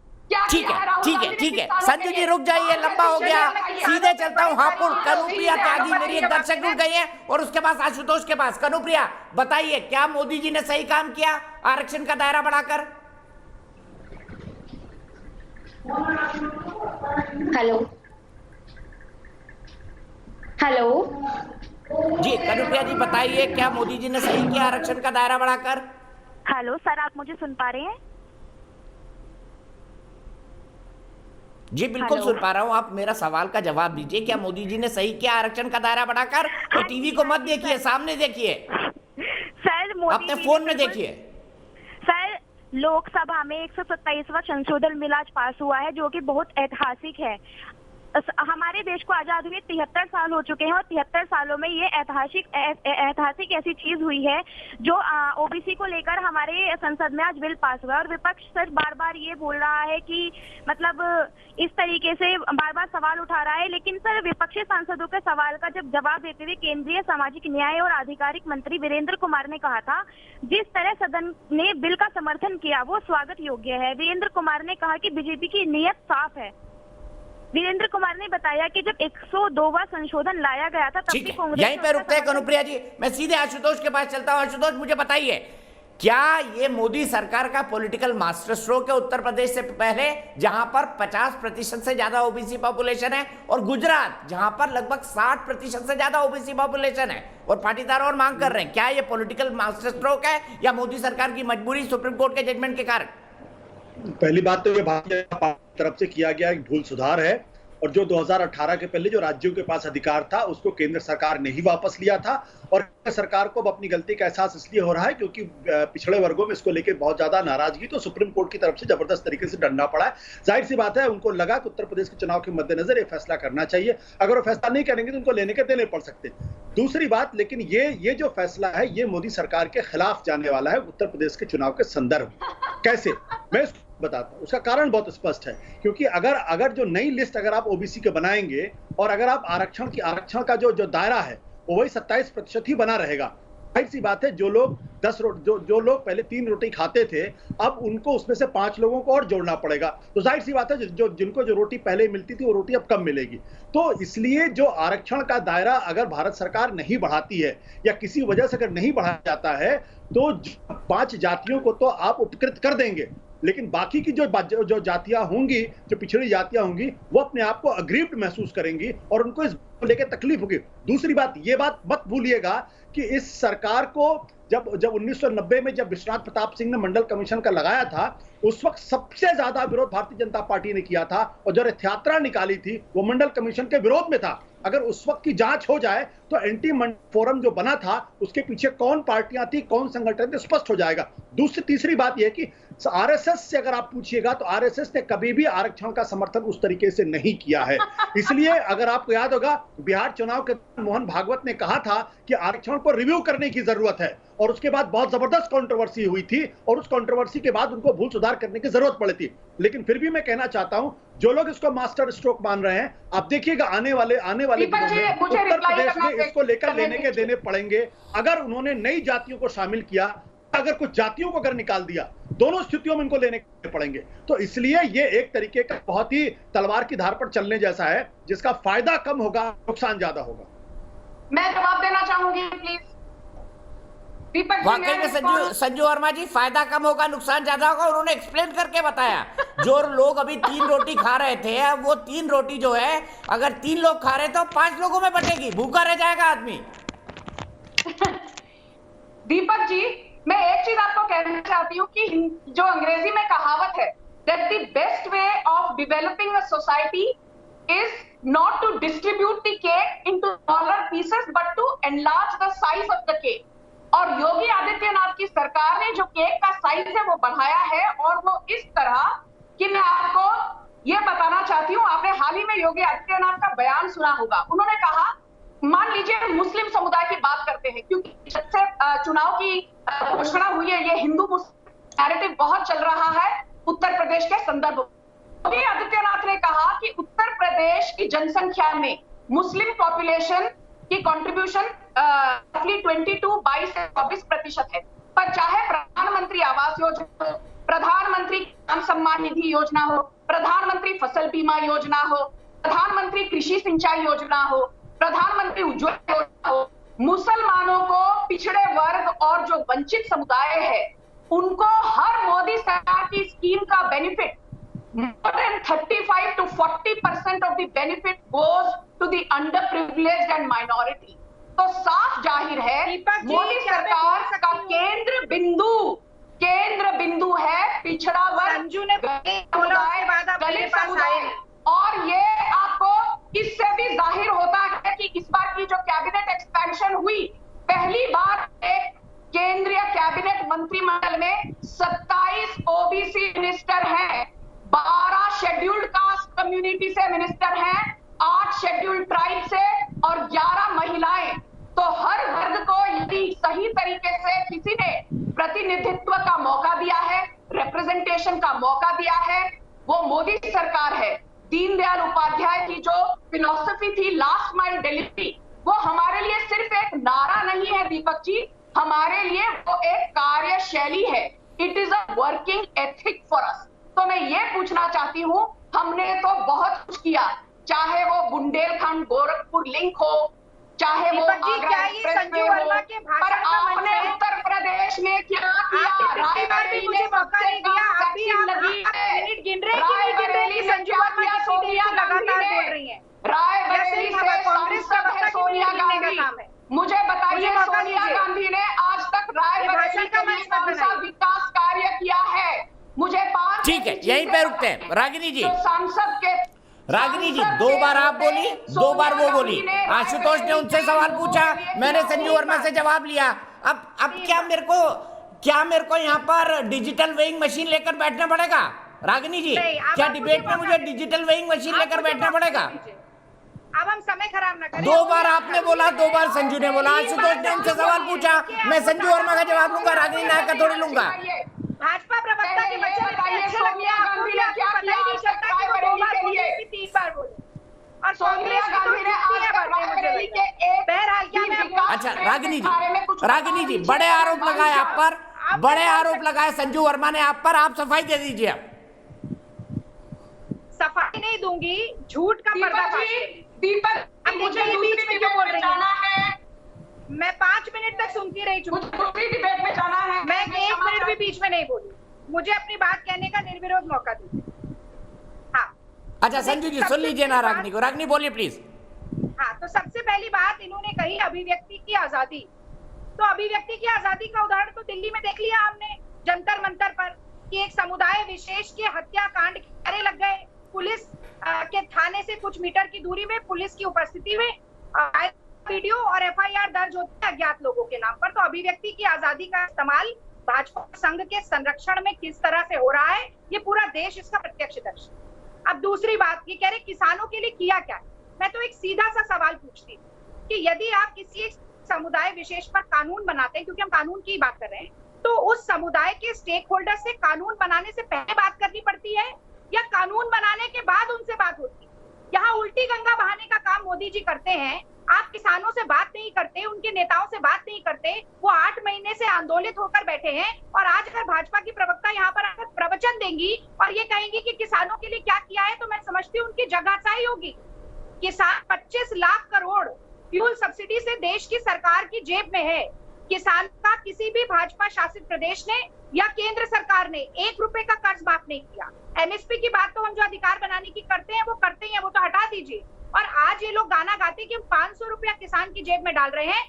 A: ठीक है, संजू जी रुक जाइए, लंबा हो गया, सीधे चलता हूँ हापुड़। कनुप्रिया त्यागी मेरी एक दर्शक रुक गई है और उसके पास आशुतोष के पास। कनुप्रिया बताइए, क्या मोदी जी ने सही काम किया आरक्षण का दायरा बढ़ाकर?
K: हेलो
A: जी कनुप्रिया जी बताइए, क्या मोदी जी ने सही किया आरक्षण का दायरा बढ़ाकर?
K: हेलो सर, आप मुझे सुन पा रहे हैं?
A: जी बिल्कुल सुन पा रहा हूँ, आप मेरा सवाल का जवाब दीजिए, क्या मोदी जी ने सही किया आरक्षण का दायरा बढ़ाकर? और टीवी को मत देखिए, सामने देखिए
K: सर,
A: अपने फोन में देखिए।
K: सर, लोकसभा में 127वां संशोधन बिल आज पास हुआ है जो कि बहुत ऐतिहासिक है। हमारे देश को आजाद हुए 73 साल हो चुके हैं और 73 सालों में ये ऐतिहासिक ऐसी चीज हुई है जो ओबीसी को लेकर हमारे संसद में आज बिल पास हुआ और विपक्ष सर बार बार ये बोल रहा है कि मतलब इस तरीके से बार बार सवाल उठा रहा है, लेकिन सर विपक्षी सांसदों के सवाल का जब जवाब देते हुए केंद्रीय सामाजिक न्याय और आधिकारिक मंत्री वीरेंद्र कुमार ने कहा था जिस तरह सदन ने बिल का समर्थन किया वो स्वागत योग्य है। वीरेंद्र कुमार ने कहा कि बीजेपी की नीयत साफ है। वीरेंद्र कुमार ने बताया कि जब 102वां संशोधन लाया गया था तब भी कांग्रेस
A: यहीं पे रुकते हैं कनुप्रिया जी, मैं सीधे आशुतोष के पास चलता हूं। आशुतोष मुझे बताइए, क्या ये मोदी सरकार का पॉलिटिकल मास्टर स्ट्रोक है उत्तर प्रदेश से पहले जहां पर 50% से ज्यादा ओबीसी पॉपुलेशन है और गुजरात जहां पर लगभग 60% से ज्यादा ओबीसी पॉपुलेशन है और पाटीदार और मांग कर रहे हैं, क्या ये पॉलिटिकल मास्टर स्ट्रोक है या मोदी सरकार की मजबूरी सुप्रीम कोर्ट के जजमेंट के कारण?
I: पहली बात तो ये भारतीय जनता पार्टी की तरफ से किया गया एक भूल सुधार है और जो 2018 के पहले जो राज्यों के पास अधिकार था उसको केंद्र सरकार ने ही वापस लिया था और केंद्र सरकार को अब अपनी गलती का एहसास इसलिए हो रहा है क्योंकि पिछड़े वर्गों में इसको लेकर बहुत ज्यादा नाराजगी तो सुप्रीम कोर्ट की तरफ से जबरदस्त तरीके से डंडा पड़ा है। जाहिर सी बात है उनको लगा कि उत्तर प्रदेश के चुनाव के मद्देनजर ये फैसला करना चाहिए, अगर वो फैसला नहीं करेंगे तो उनको लेने के देने पड़ सकते। दूसरी बात, लेकिन ये जो फैसला है ये मोदी सरकार के खिलाफ जाने वाला है उत्तर प्रदेश के चुनाव के संदर्भ में। कैसे, मैं इसको बताता हूं। उसका कारण बहुत स्पष्ट है क्योंकि अगर जो नई लिस्ट अगर आप ओबीसी के बनाएंगे और अगर आप आरक्षण का जो दायरा है वो वही 27% ही बना रहेगा। जाहिर सी बात है जो लोग जो लोग पहले 3 रोटी खाते थे अब उनको उसमें से 5 लोगों को और जोड़ना पड़ेगा, तो जाहिर सी बात है जिनको जो रोटी पहले मिलती थी वो रोटी अब कम मिलेगी। तो इसलिए जो आरक्षण का दायरा अगर भारत सरकार नहीं बढ़ाती है या किसी वजह से अगर नहीं बढ़ाया जाता है तो 5 जातियों को तो आप उपकृत कर देंगे, लेकिन बाकी की जो जातियां होंगी, जो पिछड़ी जातियां होंगी, वो अपने आप को अग्रीव्ड महसूस करेंगी और उनको इस लेकर तकलीफ होगी। दूसरी बात, ये बात मत भूलिएगा कि इस सरकार को जब 1990 में जब विश्वनाथ प्रताप सिंह ने मंडल कमीशन का लगाया था उस वक्त सबसे ज्यादा विरोध भारतीय जनता पार्टी ने किया था और जो रथ यात्रा निकाली थी वो मंडल कमीशन के विरोध में था। अगर उस वक्त की जांच हो जाए तो एंटी मंडल फोरम जो बना था उसके पीछे कौन पार्टियां थी, कौन संगठन थे, स्पष्ट हो जाएगा। तीसरी बात यह कि आरएसएस से अगर आप पूछिएगा तो आरएसएस ने कभी भी आरक्षण का समर्थन उस तरीके से नहीं किया है। इसलिए अगर आपको याद होगा बिहार चुनाव के मोहन भागवत ने कहा था कि आरक्षण को रिव्यू करने की जरूरत है और उसके बाद बहुत जबरदस्त कंट्रोवर्सी हुई थी और उस कंट्रोवर्सी के बाद उनको भूल सुधार करने की जरूरत पड़ी थी। लेकिन फिर भी मैं कहना चाहता हूं जो लोग इसको मास्टर स्ट्रोक मान रहे हैं, आप देखिएगा आने वाले दिनों में उत्तर प्रदेश में इसको लेकर लेने के देने पड़ेंगे। अगर उन्होंने नई जातियों को शामिल किया, अगर कुछ जातियों को अगर निकाल दिया, दोनों स्थितियों में इनको लेने के पड़ेंगे। तो इसलिए ये एक तरीके का बहुत ही तलवार की धार पर चलने जैसा है जिसका फायदा कम होगा, नुकसान ज्यादा होगा।
H: मैं जवाब देना चाहूंगी प्लीज।
A: वाकई में संजू वर्मा जी, फायदा कम होगा नुकसान ज्यादा होगा, उन्होंने एक्सप्लेन करके बताया। जो लोग अभी 3 रोटी खा रहे थे वो 3 रोटी जो है अगर 3 लोग खा रहे तो 5 लोगों में बटेगी, भूखा रह जाएगा आदमी।
H: दीपक जी, मैं एक चीज आपको कहना चाहती हूँ कि जो अंग्रेजी में कहावत है that the best way of developing a society is not to distribute the cake into smaller pieces but to enlarge the size of the cake। और योगी आदित्यनाथ की सरकार ने जो केक का साइज है वो बढ़ाया है और वो इस तरह कि मैं आपको ये बताना चाहती हूँ, आपने हाल ही में योगी आदित्यनाथ का बयान सुना होगा। उन्होंने कहा, मान लीजिए मुस्लिम समुदाय की बात करते हैं क्योंकि जब से चुनाव की घोषणा हुई है ये हिंदू मुस्लिम नैरेटिव बहुत चल रहा है उत्तर प्रदेश के संदर्भ में। योगी आदित्यनाथ ने कहा कि उत्तर प्रदेश की जनसंख्या में मुस्लिम पॉपुलेशन की कंट्रीब्यूशन 22 से 24% है। पर चाहे प्रधानमंत्री आवास योजना हो, प्रधानमंत्री किसान सम्मान निधि योजना हो, प्रधानमंत्री फसल बीमा योजना हो, प्रधानमंत्री कृषि सिंचाई योजना हो, प्रधानमंत्री उज्ज्वला योजना हो, मुसलमानों को, पिछड़े वर्ग और जो वंचित समुदाय है उनको हर मोदी सरकार की स्कीम का benefit more than 35 to 40% of the benefit goes to the underprivileged and minority। तो साफ जाहिर है मोदी सरकार का केंद्र बिंदु है पिछड़ा वर्ग, दलित समुदाय। और ये आपको इससे भी जाहिर होता है कि इस बार की जो कैबिनेट एक्सपेंशन हुई, पहली बार एक केंद्रीय कैबिनेट मंत्रिमंडल में 27 ओबीसी मिनिस्टर हैं, 12 शेड्यूल्ड कास्ट कम्युनिटी से मिनिस्टर हैं 8 शेड्यूल्ड ट्राइब से और 11 महिलाएं, तो हर वर्ग को यदि सही तरीके से किसी ने प्रतिनिधित्व का मौका दिया है, रिप्रेजेंटेशन का मौका दिया है, वो मोदी सरकार है। दीनदयाल उपाध्याय की जो फिलॉसफी थी लास्ट माइल डिलीवरी, वो हमारे लिए सिर्फ एक नारा नहीं है दीपक जी, हमारे लिए वो एक कार्यशैली है। It is a working ethic for us. तो मैं ये पूछना चाहती हूँ, हमने तो बहुत कुछ किया, चाहे वो बुंदेलखंड गोरखपुर लिंक हो, चाहे वो आगरा एक्सप्रेसवे हो, पर आपने उत्तर प्रदेश में क्या किया? रायबरेली ने सबसे कम वैक्सीन लगी है। संजू वर्मा की सोनिया लगातार बोल रही है। रायबरेली से सांसद है सोनिया गांधी। मुझे बताइए, सोनिया गांधी ने आज तक रायबरेली के लिए कौन सा विकास कार्य किया है? मुझे 5
A: ठीक है, यहीं पे रुकते हैं। रागिनी जी,
H: सांसद के
A: रागिनी जी, 2 बार आप बोली, 2 बार वो बोली। आशुतोष ने उनसे सवाल पूछा, मैंने संजू वर्मा से जवाब लिया। अब क्या मेरे को यहाँ पर डिजिटल वेइंग मशीन लेकर बैठना पड़ेगा? रागिनी जी, क्या डिबेट में मुझे डिजिटल वेइंग मशीन लेकर बैठना पड़ेगा?
G: अब हम समय खराब ना करें।
A: 2 बार आपने बोला, 2 बार संजू ने बोला। आशुतोष ने उनसे सवाल पूछा, मैं संजू वर्मा का जवाब लूंगा, रागिनी नायक का थोड़ी लूंगा।
G: भाजपा प्रवक्ता के बच्चे बताइए, सोनिया गांधी ने क्या किया? 2 बार बोली, 3 बार बोली, और
H: सोनिया गांधी ने आज रायबरेली के एक
G: बहरहाल क्या मैं
A: अच्छा रागिनी जी, बड़े आरोप लगाए आप पर, बड़े आरोप लगाए संजू वर्मा ने आप पर, आप सफाई दे दीजिए। अब
G: सफाई नहीं दूंगी, झूठ का पर्दाफाश।
H: दीपक,
G: अब मुझे ये बीच में क्यों बोल रही है? मैं 5 मिनट तक सुनती रही,
H: डिबेट में जाना है।
G: मैं 1 मिनट भी बीच में नहीं बोली। मुझे अपनी बात कहने का निर्विरोध मौका दीजिए। हाँ,
A: अच्छा संजू जी सुन लीजिए ना रागिनी को। रागिनी बोलिए प्लीज।
G: हाँ, तो सबसे पहली बात इन्होंने कही अभिव्यक्ति की आजादी। तो अभिव्यक्ति की आजादी का उदाहरण तो दिल्ली में देख लिया हमने, जंतर मंतर पर, कि एक समुदाय विशेष के हत्याकांड के नारे लग गए। पुलिस के थाने से कुछ मीटर की दूरी में पुलिस की उपस्थिति में वीडियो और FIR दर्ज होती है अज्ञात लोगों के नाम पर। तो अभिव्यक्ति की आजादी का इस्तेमाल भाजपा संघ के संरक्षण में किस तरह से हो रहा है, ये पूरा देश इसका प्रत्यक्षदर्शी। अब दूसरी बात, ये कह रहे किसानों के लिए किया क्या? मैं तो एक सीधा सा सवाल पूछती हूँ कि यदि आप किसी एक समुदाय विशेष पर कानून बनाते हैं, क्योंकि हम कानून की बात कर रहे हैं, तो उस समुदाय के स्टेक होल्डर से कानून बनाने से पहले बात करनी पड़ती है या कानून बनाने के बाद उनसे बात होती है? यहाँ उल्टी गंगा बहाने का काम मोदी जी करते हैं। आप किसानों से बात नहीं करते, उनके नेताओं से बात नहीं करते। वो 8 महीने से आंदोलित होकर बैठे हैं, और आज अगर भाजपा की प्रवक्ता यहाँ पर आकर प्रवचन देंगी और ये कहेंगी कि किसानों के लिए क्या किया है, तो मैं समझती हूँ उनकी जगहसाई होगी। किसान 25 लाख करोड़ फ्यूल सब्सिडी से देश की सरकार की जेब में है। किसान का किसी भी भाजपा शासित प्रदेश ने या केंद्र सरकार ने 1 रुपए का कर्ज माफ नहीं किया। MSP की बात तो हम जो अधिकार बनाने की करते हैं वो करते हैं, वो तो हटा दीजिए। और आज ये लोग गाना गाते हैं कि हम 500 रुपया किसान की जेब में डाल रहे हैं।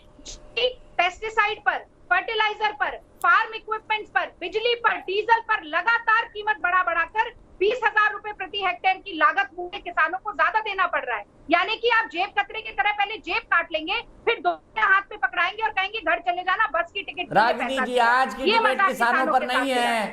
G: पेस्टिसाइड पर, फर्टिलाइजर पर, फार्म इक्विपमेंट्स पर, बिजली पर, डीजल पर लगातार कीमत बढ़ाकर 20,000 रुपए प्रति हेक्टेयर की लागत पूरे किसानों को ज्यादा देना पड़ रहा है। यानी कि आप जेब कतरे की तरह पहले जेब काट लेंगे, फिर दोनों हाथ पे पकड़ाएंगे और कहेंगे घर चले जाना, बस की टिकट।
A: रागिनी जी, आज की डिबेट किसानों पर नहीं है।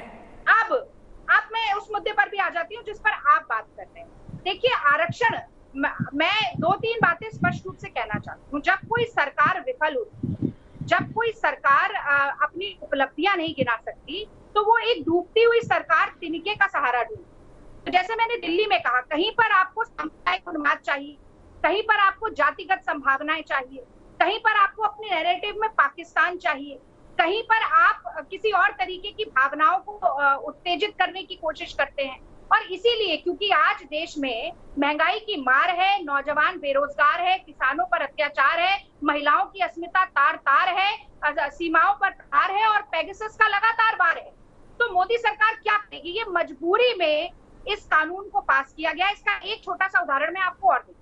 G: अब मैं उस मुद्दे पर भी आ जाती हूँ जिस पर आप बात करते हैं। देखिए, आरक्षण, मैं 2-3 बातें स्पष्ट रूप से कहना चाहती हूँ। जब कोई सरकार विफल होती, जब कोई सरकार अपनी उपलब्धियां नहीं गिना सकती, तो वो एक डूबती हुई सरकार तिनके का सहारा ढूंढती। तो जैसे मैंने दिल्ली में कहा, कहीं पर आपको सामुदायिक उन्माद चाहिए, कहीं पर आपको जातिगत संभावनाएं चाहिए, कहीं पर आपको अपने नैरेटिव में पाकिस्तान चाहिए, कहीं पर आप किसी और तरीके की भावनाओं को उत्तेजित करने की कोशिश करते हैं। और इसीलिए, क्योंकि आज देश में महंगाई की मार है, नौजवान बेरोजगार है, किसानों पर अत्याचार है, महिलाओं की अस्मिता तार है, सीमाओं पर तार है और पेगासस का लगातार वार है, तो मोदी सरकार क्या करेगी? ये मजबूरी में इस कानून को पास किया गया। इसका एक छोटा सा उदाहरण मैं आपको और दूं।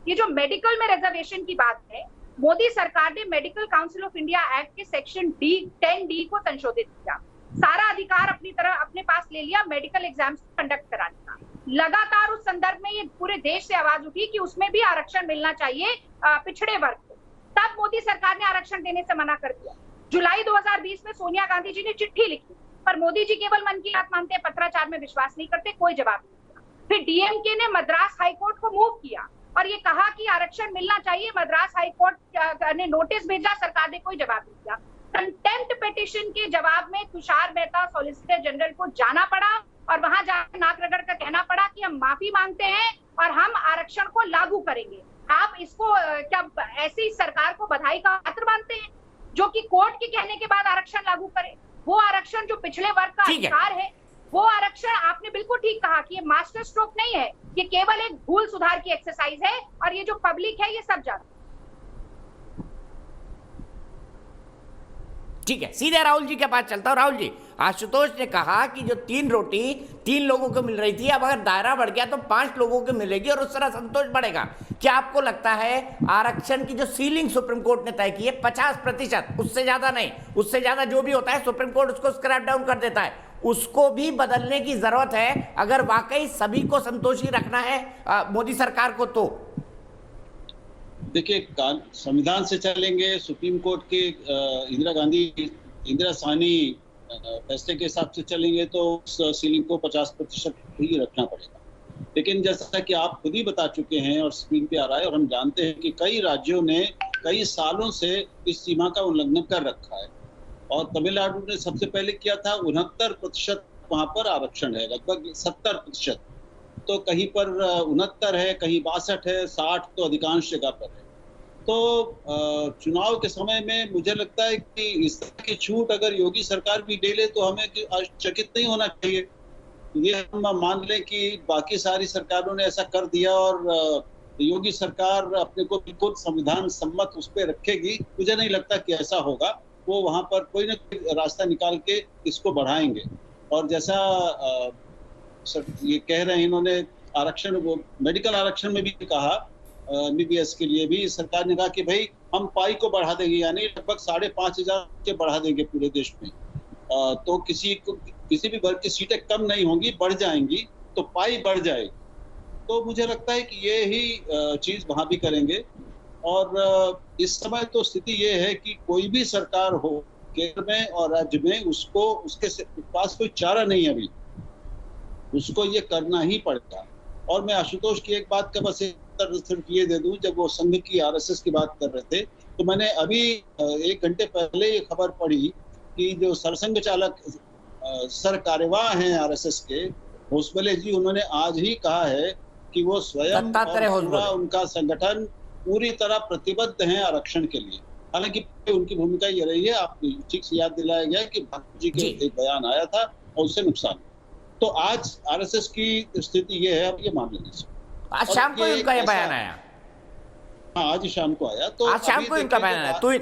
G: ये जो मेडिकल में रिजर्वेशन की बात है, मोदी सरकार ने medical council of India act के सेक्शन 10D को संशोधित किया। सारा अधिकार अपने पास ले लिया मेडिकल एग्जाम्स कंडक्ट कराने का। लगातार उस संदर्भ में ये पूरे देश से आवाज उठी कि उसमें भी आरक्षण मिलना चाहिए पिछड़े वर्ग को। तब मोदी सरकार ने आरक्षण देने से मना कर दिया। जुलाई 2020 में सोनिया गांधी जी ने चिट्ठी लिखी, पर मोदी जी केवल मन की बात मानते, पत्राचार में विश्वास नहीं करते, कोई जवाब नहीं दिया। फिर DMK ने मद्रास हाईकोर्ट को मूव किया और ये कहा कि आरक्षण मिलना चाहिए। मद्रास हाईकोर्ट ने नोटिस भेजा, सरकार ने कोई जवाब नहीं दिया। कंटेम्प्ट पिटीशन के जवाब में तुषार मेहता सॉलिसिटर जनरल को जाना पड़ा और वहां जाकर नाक रगड़ कर कहना पड़ा कि हम माफी मांगते हैं और हम आरक्षण को लागू करेंगे। आप इसको क्या ऐसी सरकार को बधाई का पात्र मानते हैं जो कि कोर्ट के कहने के बाद आरक्षण लागू करे? वो आरक्षण जो पिछड़े वर्ग का अधिकार है, वो आरक्षण, आपने बिल्कुल ठीक कहा कि ये मास्टर स्ट्रोक नहीं है, ये केवल एक भूल सुधार की एक्सरसाइज है और ये जो पब्लिक है ये सब जानती है।
A: ठीक है, सीधे राहुल जी के पास चलता हूं। राहुल जी, आशुतोष ने कहा कि जो 3 रोटी 3 लोगों को मिल रही थी, अब अगर दायरा बढ़ गया तो 5 लोगों को मिलेगी और उस तरह संतोष बढ़ेगा। क्या आपको लगता है आरक्षण की जो सीलिंग सुप्रीम कोर्ट ने तय की है 50%, उससे ज्यादा नहीं, उससे ज्यादा जो भी होता है सुप्रीम कोर्ट उसको स्क्रैप डाउन कर देता है, उसको भी बदलने की जरूरत है अगर वाकई सभी को संतोषी रखना है मोदी सरकार को? तो
J: देखिए, संविधान से चलेंगे, सुप्रीम कोर्ट के इंदिरा साहनी फैसले के हिसाब से चलेंगे तो उस सीलिंग को 50% ही रखना पड़ेगा। लेकिन जैसा कि आप खुद ही बता चुके हैं और स्क्रीन पे आ रहा है और हम जानते हैं कि कई राज्यों ने कई सालों से इस सीमा का उल्लंघन कर रखा है और तमिलनाडु ने सबसे पहले किया था। 69% वहां पर आरक्षण है, लगभग 70%। तो कहीं पर 69 है, कहीं 62 है, 60 तो अधिकांश जगह पर है। तो चुनाव के समय में मुझे लगता है कि इस तरह की छूट अगर योगी सरकार भी ले ले तो हमें चकित नहीं होना चाहिए। ये हम मान लें कि बाकी सारी सरकारों ने ऐसा कर दिया और योगी सरकार अपने को बिल्कुल संविधान सम्मत उस पर रखेगी, मुझे नहीं लगता कि ऐसा होगा। वो वहां पर कोई ना कोई रास्ता निकाल के इसको बढ़ाएंगे। और जैसा ये कह रहे हैं इन्होंने, आरक्षण, वो मेडिकल आरक्षण में भी कहा, MBBS के लिए भी सरकार ने कहा कि भाई हम पाई को बढ़ा देंगे, यानी लगभग 5,500 के बढ़ा देंगे पूरे देश में। तो किसी भी वर्ग की सीटें कम नहीं होंगी, बढ़ जाएंगी, तो पाई बढ़ जाएगी। तो मुझे लगता है कि ये ही चीज वहां भी करेंगे। और इस समय तो स्थिति ये है कि कोई भी सरकार हो केंद्र में और राज्य में, उसके पास कोई चारा नहीं है अभी, उसको ये करना ही पड़ेगा। और मैं आशुतोष की एक बात का बस सिर्फ ये दे दूं, जब वो संघ की RSS की बात कर रहे थे तो मैंने अभी 1 घंटे पहले ये खबर पढ़ी कि जो सरसंघ चालक सर कार्यवाह हैं RSS के, होसबले जी, उन्होंने आज ही कहा है कि वो स्वयं और उनका संगठन पूरी तरह प्रतिबद्ध हैं आरक्षण के लिए। हालांकि उनकी भूमिका ये रही है, आप ठीक से याद दिलाया गया कि भागवत जी के एक बयान आया था और उससे नुकसान। तो आज RSS की स्थिति ये है, अब ये मान लेने से।
A: आज शाम को उनका ये बयान आया।
J: हाँ, आज ही शाम को आया। तो
A: आज शाम को इनका बयान आया। तो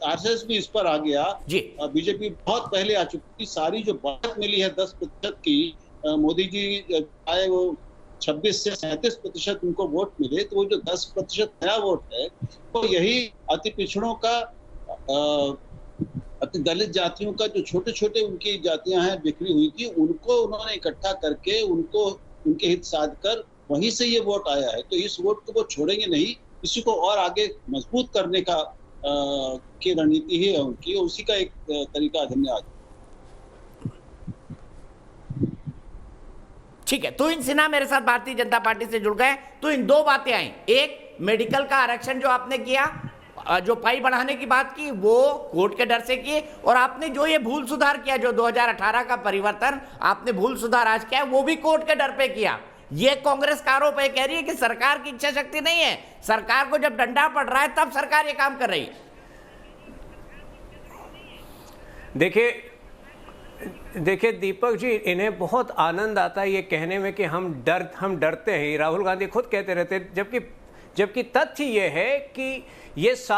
J: RSS भी इस पर आ गया जी। बीजेपी बहुत पहले आ चुकी। सारी जो बढ़त मिली है 10% की, मोदी जी आए वो 26 से 37% उनको वोट मिले, तो वो जो 10% नया वोट है, तो यही अति पिछड़ों का, अति दलित जातियों का, जो छोटे छोटे उनकी जातियां हैं बिखरी हुई थी, उनको उन्होंने इकट्ठा करके उनको उनके हित साध कर वहीं से ये वोट आया है। तो इस वोट को वो छोड़ेंगे नहीं, इसी को और आगे मजबूत करने का की रणनीति ही है उनकी, उसी का एक तरीका धन्यवाद।
A: ठीक है, तो इन सिन्हा मेरे साथ भारतीय जनता पार्टी से जुड़ गए। तो इन 2 बातें आई, एक मेडिकल का आरक्षण जो आपने किया, जो पाई बढ़ाने की बात की, वो कोर्ट के डर से किए, और आपने जो ये भूल सुधार किया, जो 2018 का परिवर्तन आपने भूल सुधार आज किया, वो भी कोर्ट के डर पे किया। ये कांग्रेस का आरोप है, कह रही है कि सरकार की इच्छा शक्ति नहीं है, सरकार को जब डंडा पड़ रहा है तब सरकार ये काम कर रही है।
L: देखिए दीपक जी, इन्हें बहुत आनंद आता है ये कहने में कि हम डरते हैं। राहुल गांधी खुद कहते रहते, जबकि तथ्य ये है कि इस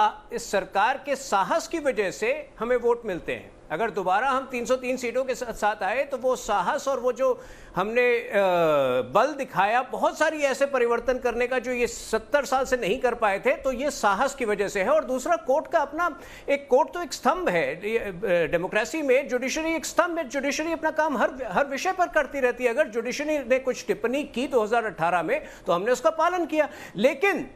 L: सरकार के साहस की वजह से हमें वोट मिलते हैं। अगर दोबारा हम 303 सीटों के साथ आए तो वो साहस और वो जो हमने बल दिखाया बहुत सारी ऐसे परिवर्तन करने का जो ये 70 साल से नहीं कर पाए थे, तो ये साहस की वजह से है। और दूसरा, कोर्ट का अपना कोर्ट तो एक स्तंभ है डेमोक्रेसी में, जुडिशरी एक स्तंभ है। जुडिशरी अपना काम हर विषय पर करती रहती है। अगर जुडिशरी ने कुछ टिप्पणी की 2018 में तो हमने उसका पालन किया, लेकिन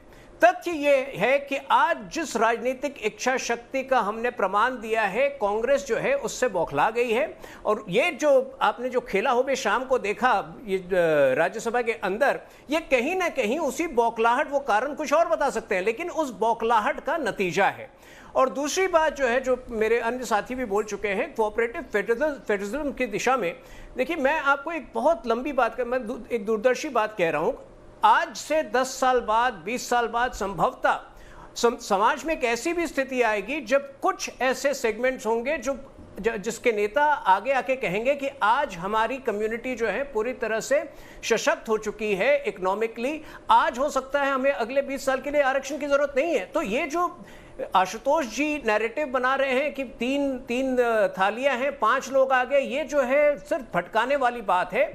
L: तथ्य ये है कि आज जिस राजनीतिक इच्छा शक्ति का हमने प्रमाण दिया है, कांग्रेस जो है उससे बौखला गई है। और ये जो आपने जो खेला हो बे शाम को देखा ये राज्यसभा के अंदर, ये कहीं ना कहीं उसी बौखलाहट, वो कारण कुछ और बता सकते हैं लेकिन उस बौखलाहट का नतीजा है। और दूसरी बात जो है, जो मेरे अन्य साथी भी बोल चुके हैं, कोऑपरेटिव फेडरलिज्म की दिशा में, देखिए मैं आपको एक बहुत लंबी बात कर, मैं एक दूरदर्शी बात कह रहा हूँ। आज से 10 साल बाद, 20 साल बाद संभवतः समाज में एक ऐसी भी स्थिति आएगी जब कुछ ऐसे सेगमेंट्स होंगे जिसके नेता आगे आके कहेंगे कि आज हमारी कम्युनिटी जो है पूरी तरह से सशक्त हो चुकी है इकोनॉमिकली, आज हो सकता है हमें अगले 20 साल के लिए आरक्षण की जरूरत नहीं है। तो ये जो आशुतोष जी नैरेटिव बना रहे हैं कि तीन थालियां हैं, 5 लोग आ गए, ये जो है सिर्फ भटकाने वाली बात है।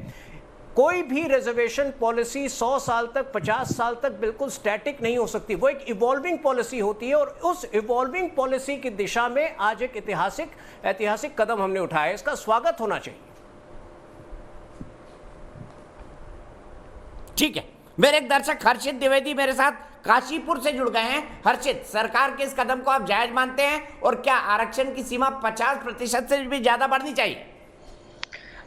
L: कोई भी रिजर्वेशन पॉलिसी 100 साल तक, 50 साल तक बिल्कुल स्टैटिक नहीं हो सकती, वो एक इवॉल्विंग पॉलिसी होती है। और उस इवॉल्विंग पॉलिसी की दिशा में आज एक ऐतिहासिक कदम हमने उठाया, इसका स्वागत होना चाहिए।
A: ठीक है, मेरे एक दर्शक हर्षित द्विवेदी मेरे साथ काशीपुर से जुड़ गए हैं। हर्षित, सरकार के इस कदम को आप जायज मानते हैं और क्या आरक्षण की सीमा 50% से भी ज्यादा बढ़नी चाहिए?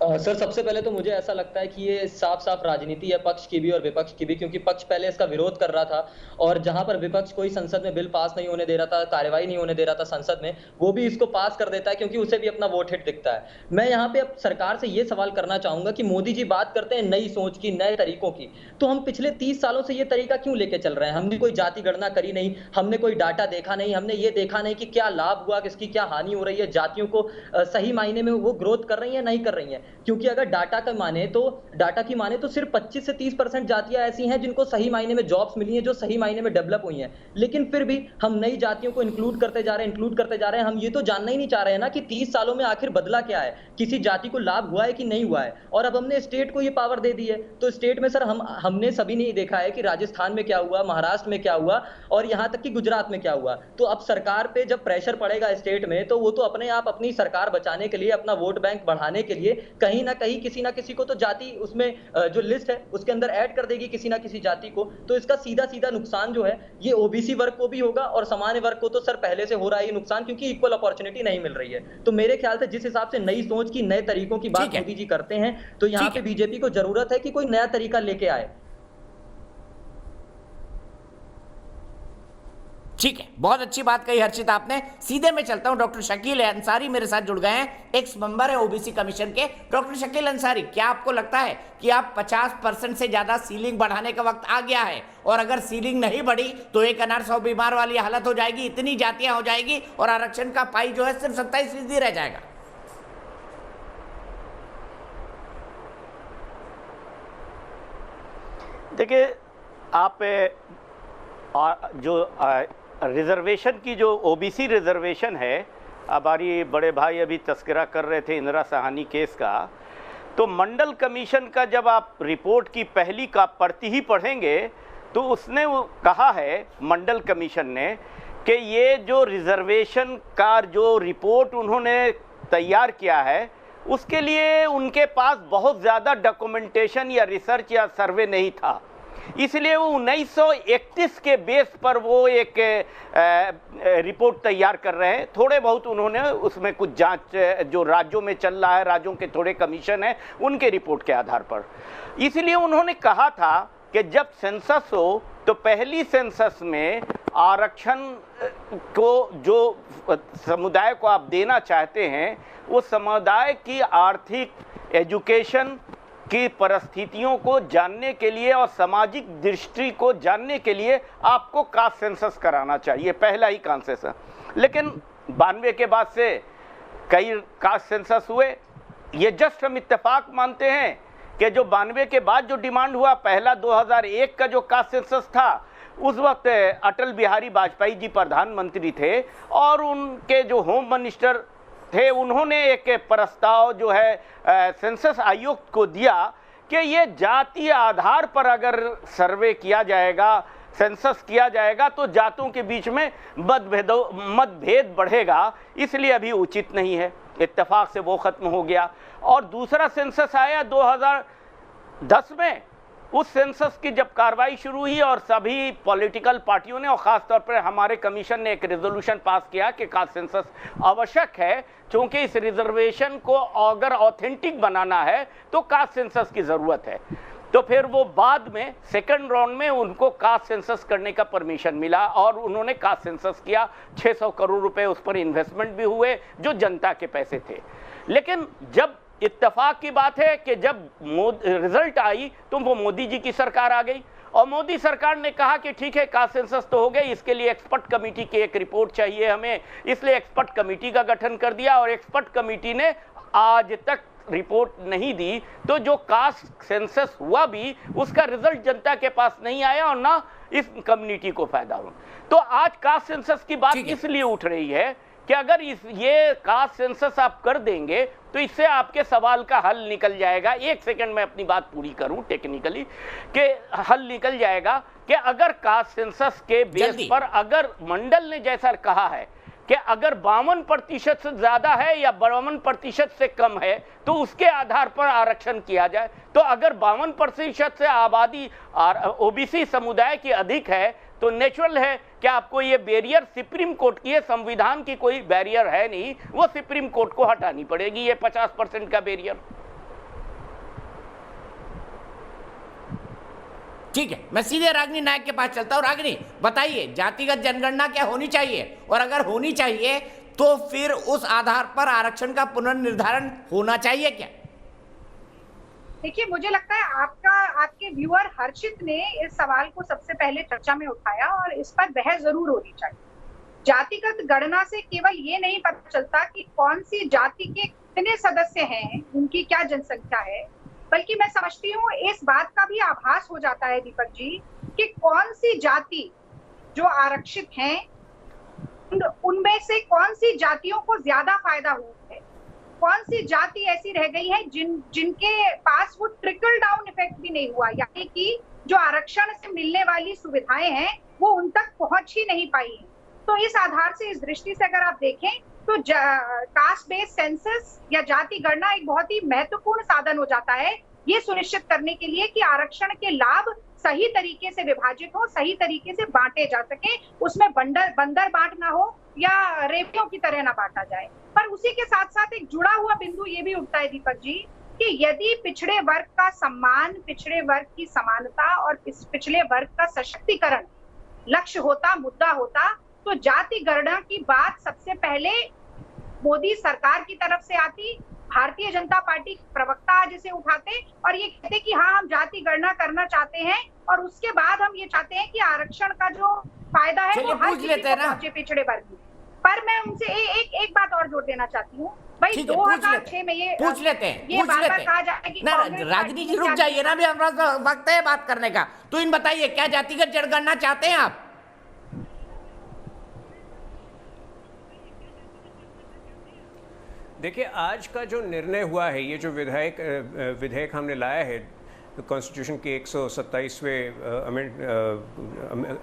M: सर, सबसे पहले तो मुझे ऐसा लगता है कि ये साफ साफ राजनीति है, पक्ष की भी और विपक्ष की भी, क्योंकि पक्ष पहले इसका विरोध कर रहा था और जहां पर विपक्ष कोई संसद में बिल पास नहीं होने दे रहा था, कार्यवाही नहीं होने दे रहा था संसद में, वो भी इसको पास कर देता है क्योंकि उसे भी अपना वोट हिट दिखता है। मैं यहाँ पे अब सरकार से ये सवाल करना चाहूंगा कि मोदी जी बात करते हैं नई सोच की, नए तरीकों की, तो हम पिछले 30 सालों से ये तरीका क्यों लेके चल रहे हैं? हमने कोई जाति गणना करी नहीं, हमने कोई डाटा देखा नहीं, हमने ये देखा नहीं कि क्या लाभ हुआ, किसकी क्या हानि हो रही है, जातियों को सही मायने में वो ग्रोथ कर रही है नहीं कर रही है। क्योंकि अगर डाटा की माने तो सिर्फ 25 से 30% जातियां ऐसी हैं जिनको सही मायने में जॉब्स मिली हैं, जो सही मायने में डेवलप हुई हैं। लेकिन फिर भी हम नई जातियों को इंक्लूड करते जा रहे हैं। हम ये तो जानना ही नहीं चाह रहे हैं ना कि 30 सालों में आखिर बदला क्या है, किसी जाति को लाभ हुआ है कि नहीं हुआ है। और अब हमने स्टेट को ये पावर दे दी है, तो स्टेट में सर हमने सभी ने देखा है कि राजस्थान में क्या हुआ, महाराष्ट्र में क्या हुआ और यहाँ तक कि गुजरात में क्या हुआ। तो अब सरकार पे जब प्रेशर पड़ेगा स्टेट में, तो वो तो अपने आप अपनी सरकार बचाने के लिए, अपना वोट बैंक बढ़ाने के लिए कहीं ना कहीं किसी ना किसी को तो जाति उसमें जो लिस्ट है उसके अंदर ऐड कर देगी, किसी ना किसी जाति को। तो इसका सीधा नुकसान जो है ये ओबीसी वर्ग को भी होगा और सामान्य वर्ग को तो सर पहले से हो रहा है नुकसान, क्योंकि इक्वल अपॉर्चुनिटी नहीं मिल रही है। तो मेरे ख्याल से जिस हिसाब से नई सोच की, नए तरीकों की बात मोदी जी करते हैं, तो यहाँ पे बीजेपी को जरूरत है कि कोई नया तरीका लेके आए।
A: ठीक है, बहुत अच्छी बात कही हर्षित आपने। सीधे मैं चलता हूं, डॉक्टर शकील अंसारी मेरे साथ जुड़ गए हैं, एक्स मेंबर है ओबीसी कमीशन के। डॉक्टर शकील अंसारी, क्या आपको लगता है कि आप 50% से ज्यादा सीलिंग बढ़ाने का वक्त आ गया है? और अगर सीलिंग नहीं बढ़ी तो एक अनार 100 बीमार वाली हालत हो जाएगी, इतनी जातियां हो जाएगी और आरक्षण का पाई जो है सिर्फ 27% रह जाएगा।
N: देखिए, आप जो रिजर्वेशन की जो ओबीसी रिजर्वेशन है, हमारी बड़े भाई अभी तस्करा कर रहे थे इंदिरा साहनी केस का, तो मंडल कमीशन का जब आप रिपोर्ट की पहली का प्रति ही पढ़ेंगे तो उसने वो कहा है, मंडल कमीशन ने, कि ये जो रिजर्वेशन का जो रिपोर्ट उन्होंने तैयार किया है उसके लिए उनके पास बहुत ज़्यादा डॉक्यूमेंटेशन या रिसर्च या सर्वे नहीं था, इसलिए वो 1931 के बेस पर वो एक रिपोर्ट तैयार कर रहे हैं। थोड़े बहुत उन्होंने उसमें कुछ जांच जो राज्यों में चल रहा है, राज्यों के थोड़े कमीशन हैं, उनके रिपोर्ट के आधार पर। इसलिए उन्होंने कहा था कि जब सेंसस हो तो पहली सेंसस में आरक्षण को जो समुदाय को आप देना चाहते हैं, वो समुदाय की आर्थिक, एजुकेशन की परिस्थितियों को जानने के लिए और सामाजिक दृष्टि को जानने के लिए आपको कास्ट सेंसस कराना चाहिए, पहला ही कॉन्सेशन। लेकिन 92 के बाद से कई कास्ट सेंसस हुए। ये जस्ट हम इत्तेफाक मानते हैं कि जो 92 के बाद जो डिमांड हुआ, पहला 2001 का जो कास्ट सेंसस था, उस वक्त अटल बिहारी वाजपेयी जी प्रधानमंत्री थे और उनके जो होम मिनिस्टर थे, उन्होंने एक प्रस्ताव जो है सेंसस आयोग को दिया कि ये जातीय आधार पर अगर सर्वे किया जाएगा, सेंसस किया जाएगा, तो जातों के बीच में मतभेद बढ़ेगा, इसलिए अभी उचित नहीं है। इत्तेफाक से वो खत्म हो गया। और दूसरा सेंसस आया 2010 में, उस सेंसस की जब कार्रवाई शुरू हुई और सभी पॉलिटिकल पार्टियों ने और खास तौर पर हमारे कमीशन ने एक रेजोल्यूशन पास किया कि कास्ट सेंसस आवश्यक है, क्योंकि इस रिजर्वेशन को अगर ऑथेंटिक बनाना है तो कास्ट सेंसस की जरूरत है। तो फिर वो बाद में सेकंड राउंड में उनको कास्ट सेंसस करने का परमिशन मिला और उन्होंने कास्ट सेंसस किया। 600 करोड़ रुपए उस पर इन्वेस्टमेंट भी हुए जो जनता के पैसे थे। लेकिन जब इत्तेफाक की बात है कि जब रिजल्ट आई तो वो मोदी जी की सरकार आ गई और मोदी सरकार ने कहा कि ठीक है कास्ट सेंसस तो हो गई, इसके लिए एक्सपर्ट कमेटी की एक रिपोर्ट चाहिए हमें, इसलिए एक्सपर्ट कमेटी का गठन कर दिया और एक्सपर्ट कमेटी ने आज तक रिपोर्ट नहीं दी। तो जो कास्ट सेंसस हुआ भी उसका रिजल्ट जनता के पास नहीं आया और ना इस कम्युनिटी को फायदा हुआ। तो आज कास्ट सेंसस की बात इसलिए उठ रही है कि अगर ये कास्ट सेंसस आप कर देंगे तो इससे आपके सवाल का हल निकल जाएगा। एक सेकंड में अपनी बात पूरी करूं टेक्निकली कि हल निकल जाएगा कि अगर कास्ट सेंसस के बेस पर अगर मंडल ने जैसा कहा है कि अगर 52% से ज्यादा है या 52% से कम है तो उसके आधार पर आरक्षण किया जाए। तो अगर 52% से आबादी ओबीसी समुदाय की अधिक है तो नेचुरल है कि आपको ये बैरियर सुप्रीम कोर्ट की है, संविधान की कोई बैरियर है नहीं, वो सुप्रीम कोर्ट को हटानी पड़ेगी ये 50% का बैरियर।
A: ठीक है, मैं सीधे रागिनी नायक के पास चलता हूं। रागिनी बताइए, जातिगत जनगणना क्या होनी चाहिए और अगर होनी चाहिए तो फिर उस आधार पर आरक्षण का पुनर्निर्धारण होना चाहिए क्या?
G: देखिए, मुझे लगता है आपके व्यूअर हर्षित ने इस सवाल को सबसे पहले चर्चा में उठाया और इस पर बहस जरूर होनी चाहिए। जातिगत गणना से केवल ये नहीं पता चलता कि कौन सी जाति के कितने सदस्य हैं, उनकी क्या जनसंख्या है, बल्कि मैं समझती हूँ इस बात का भी आभास हो जाता है दीपक जी कि कौन सी जाति जो आरक्षित हैं उनमें से कौन सी जातियों को ज्यादा फायदा हुआ है, कौन सी जाति ऐसी रह गई है जिनके पास वो ट्रिकल डाउन इफेक्ट भी नहीं हुआ, यानी कि जो आरक्षण से मिलने वाली सुविधाएं हैं वो उन तक पहुंच ही नहीं पाई है। तो इस आधार से, इस दृष्टि से अगर आप देखें तो कास्ट बेस्ड सेंसस या जाति गणना एक बहुत ही महत्वपूर्ण साधन हो जाता है ये सुनिश्चित करने के लिए कि आरक्षण के लाभ सही तरीके से विभाजित हो, सही तरीके से बांटे जा सके, उसमें बंदर बांट ना हो या रेवड़ियों की तरह ना बांटा जाए। पर उसी के साथ साथ एक जुड़ा हुआ बिंदु ये भी उठता है दीपक जी कि यदि पिछड़े वर्ग का सम्मान, पिछड़े वर्ग की समानता और पिछड़े वर्ग का सशक्तिकरण लक्ष्य होता, मुद्दा होता, तो जाति गणना की बात सबसे पहले मोदी सरकार की तरफ से आती, भारतीय जनता पार्टी के प्रवक्ता आज इसे उठाते और ये कहते कि हाँ, हम जाति गणना करना चाहते हैं और उसके बाद हम ये चाहते हैं कि आरक्षण का जो फायदा है वो हर किसी को पहुंचे, पिछड़े वर्ग में। पर मैं उनसे एक बात और जोड़ देना चाहती हूँ भाई, 2006 में ये
A: पूछ लेते हैं,
G: ये बार कहा जाए कि
A: रागिनी जी रुक जाइए ना, भी हमारा वक्त है बात करने का। तो इन बताइए, क्या जातिगत जनगणना चाहते हैं आप?
L: देखिए, आज का जो निर्णय हुआ है, ये जो विधेयक हमने लाया है कॉन्स्टिट्यूशन के 127वें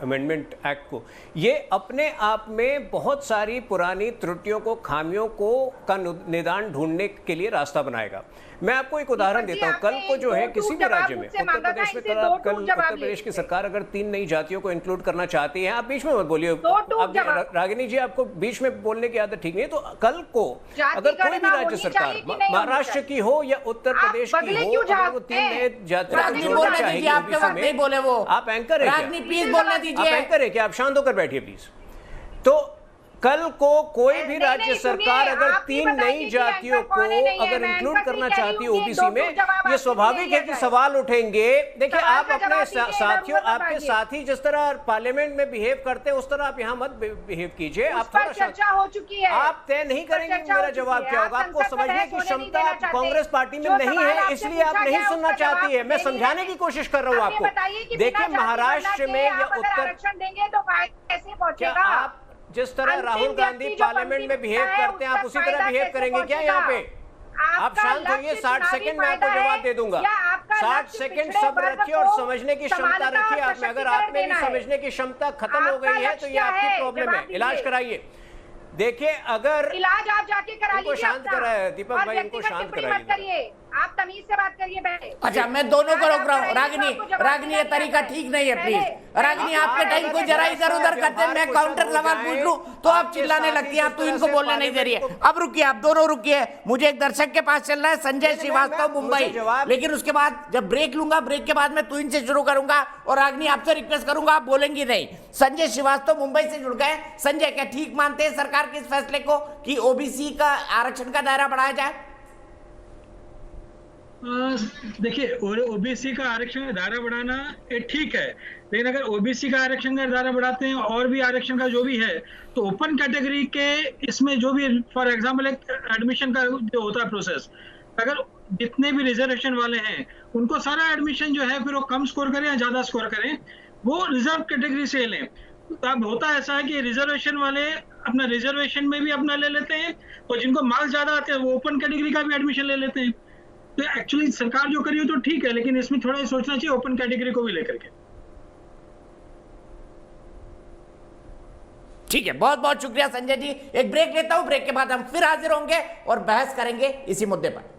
L: अमेंडमेंट एक्ट को, ये अपने आप में बहुत सारी पुरानी त्रुटियों को, खामियों को का निदान ढूंढने के लिए रास्ता बनाएगा। मैं आपको एक उदाहरण देता हूँ। कल को जो है किसी भी राज्य में, उत्तर प्रदेश में कल उत्तर प्रदेश की सरकार अगर 3 नई जातियों को इंक्लूड करना चाहती है, आप बीच में मत बोलिए, आप रागिनी जी आपको बीच में बोलने की आदत ठीक नहीं है। तो कल को अगर कोई भी राज्य सरकार महाराष्ट्र की हो या उत्तर प्रदेश की हो, अगर वो 3 नए जातियों को जोड़ना चाहेगी आप एंकर है, आप एंकर है क्या? आप शांत होकर बैठिए प्लीज। तो कल को कोई भी राज्य सरकार अगर 3 नई जातियों को अगर इंक्लूड करना चाहती है ओबीसी में, ये स्वाभाविक है कि सवाल उठेंगे। देखिए, आप अपने साथियों, आपके साथी जिस तरह पार्लियामेंट में बिहेव करते हैं उस तरह आप यहाँ मत बिहेव कीजिए। आप थोड़ा
G: चर्चा हो चुकी है,
L: आप तय नहीं करेंगे मेरा जवाब क्या होगा। आपको समझने की क्षमता कांग्रेस पार्टी में नहीं है, इसलिए आप नहीं सुनना चाहती है। मैं समझाने की कोशिश कर रहा हूँ आपको। देखिए, महाराष्ट्र में या उत्तर, आप जिस तरह राहुल गांधी पार्लियामेंट में बिहेव करते हैं आप उसी तरह बिहेव करेंगे क्या यहाँ पे? आप शांत होइए, 60 सेकंड में आपको जवाब दे दूंगा। 60 सेकंड सब्र रखिए और समझने की क्षमता रखिए आप में। अगर आप में भी समझने की क्षमता खत्म हो गई है तो ये आपकी प्रॉब्लम है, इलाज कराइए। देखिए, अगर
G: इलाज आप जाके करा लीजिए,
L: शांत कराए दीपक भाई, इनको शांत कराइए।
G: आप तमीज से बात करिए पहले।
A: अच्छा, मैं दोनों को रोक रहा हूँ। रागिनी ये तरीका ठीक नहीं है, प्लीज। रागिनी आपके टाइम को जरा इधर उधर करते, मैं काउंटर सवाल पूछ लूं तो आप चिल्लाने लगती हैं, आप तो इनको बोलने नहीं दे रही है। अब रुकिए, आप दोनों रुकिए, मुझे एक दर्शक के पास चलना है, संजय श्रीवास्तव मुंबई। लेकिन उसके बाद जब ब्रेक लूंगा, ब्रेक के बाद मैं तू इनसे शुरू करूंगा और रागिनी आपसे रिक्वेस्ट करूंगा, आप बोलेंगी नहीं। संजय श्रीवास्तव मुंबई से जुड़ गए। संजय, क्या ठीक मानते हैं सरकार के इस फैसले को कि ओबीसी का आरक्षण का दायरा बढ़ाया जाए?
O: देखिए, ओबीसी का आरक्षण का दायरा बढ़ाना ठीक है, लेकिन अगर ओबीसी का आरक्षण का दायरा बढ़ाते हैं और भी आरक्षण का जो भी है, तो ओपन कैटेगरी के इसमें जो भी फॉर एग्जांपल एक एडमिशन का जो होता है प्रोसेस, अगर जितने भी रिजर्वेशन वाले हैं उनको सारा एडमिशन जो है फिर वो कम स्कोर करें या ज्यादा स्कोर करें, वो रिजर्व कैटेगरी से लें। तो अब होता ऐसा है कि रिजर्वेशन वाले अपना रिजर्वेशन में भी अपना ले लेते हैं और जिनको मार्क्स ज्यादा आते हैं वो ओपन कैटेगरी का भी एडमिशन ले लेते हैं। तो एक्चुअली सरकार जो करी हो तो ठीक है, लेकिन इसमें थोड़ा सोचना चाहिए ओपन कैटेगरी को भी लेकर के।
A: ठीक है, बहुत बहुत शुक्रिया संजय जी। एक ब्रेक लेता हूं, ब्रेक के बाद हम फिर हाजिर होंगे और बहस करेंगे इसी मुद्दे पर।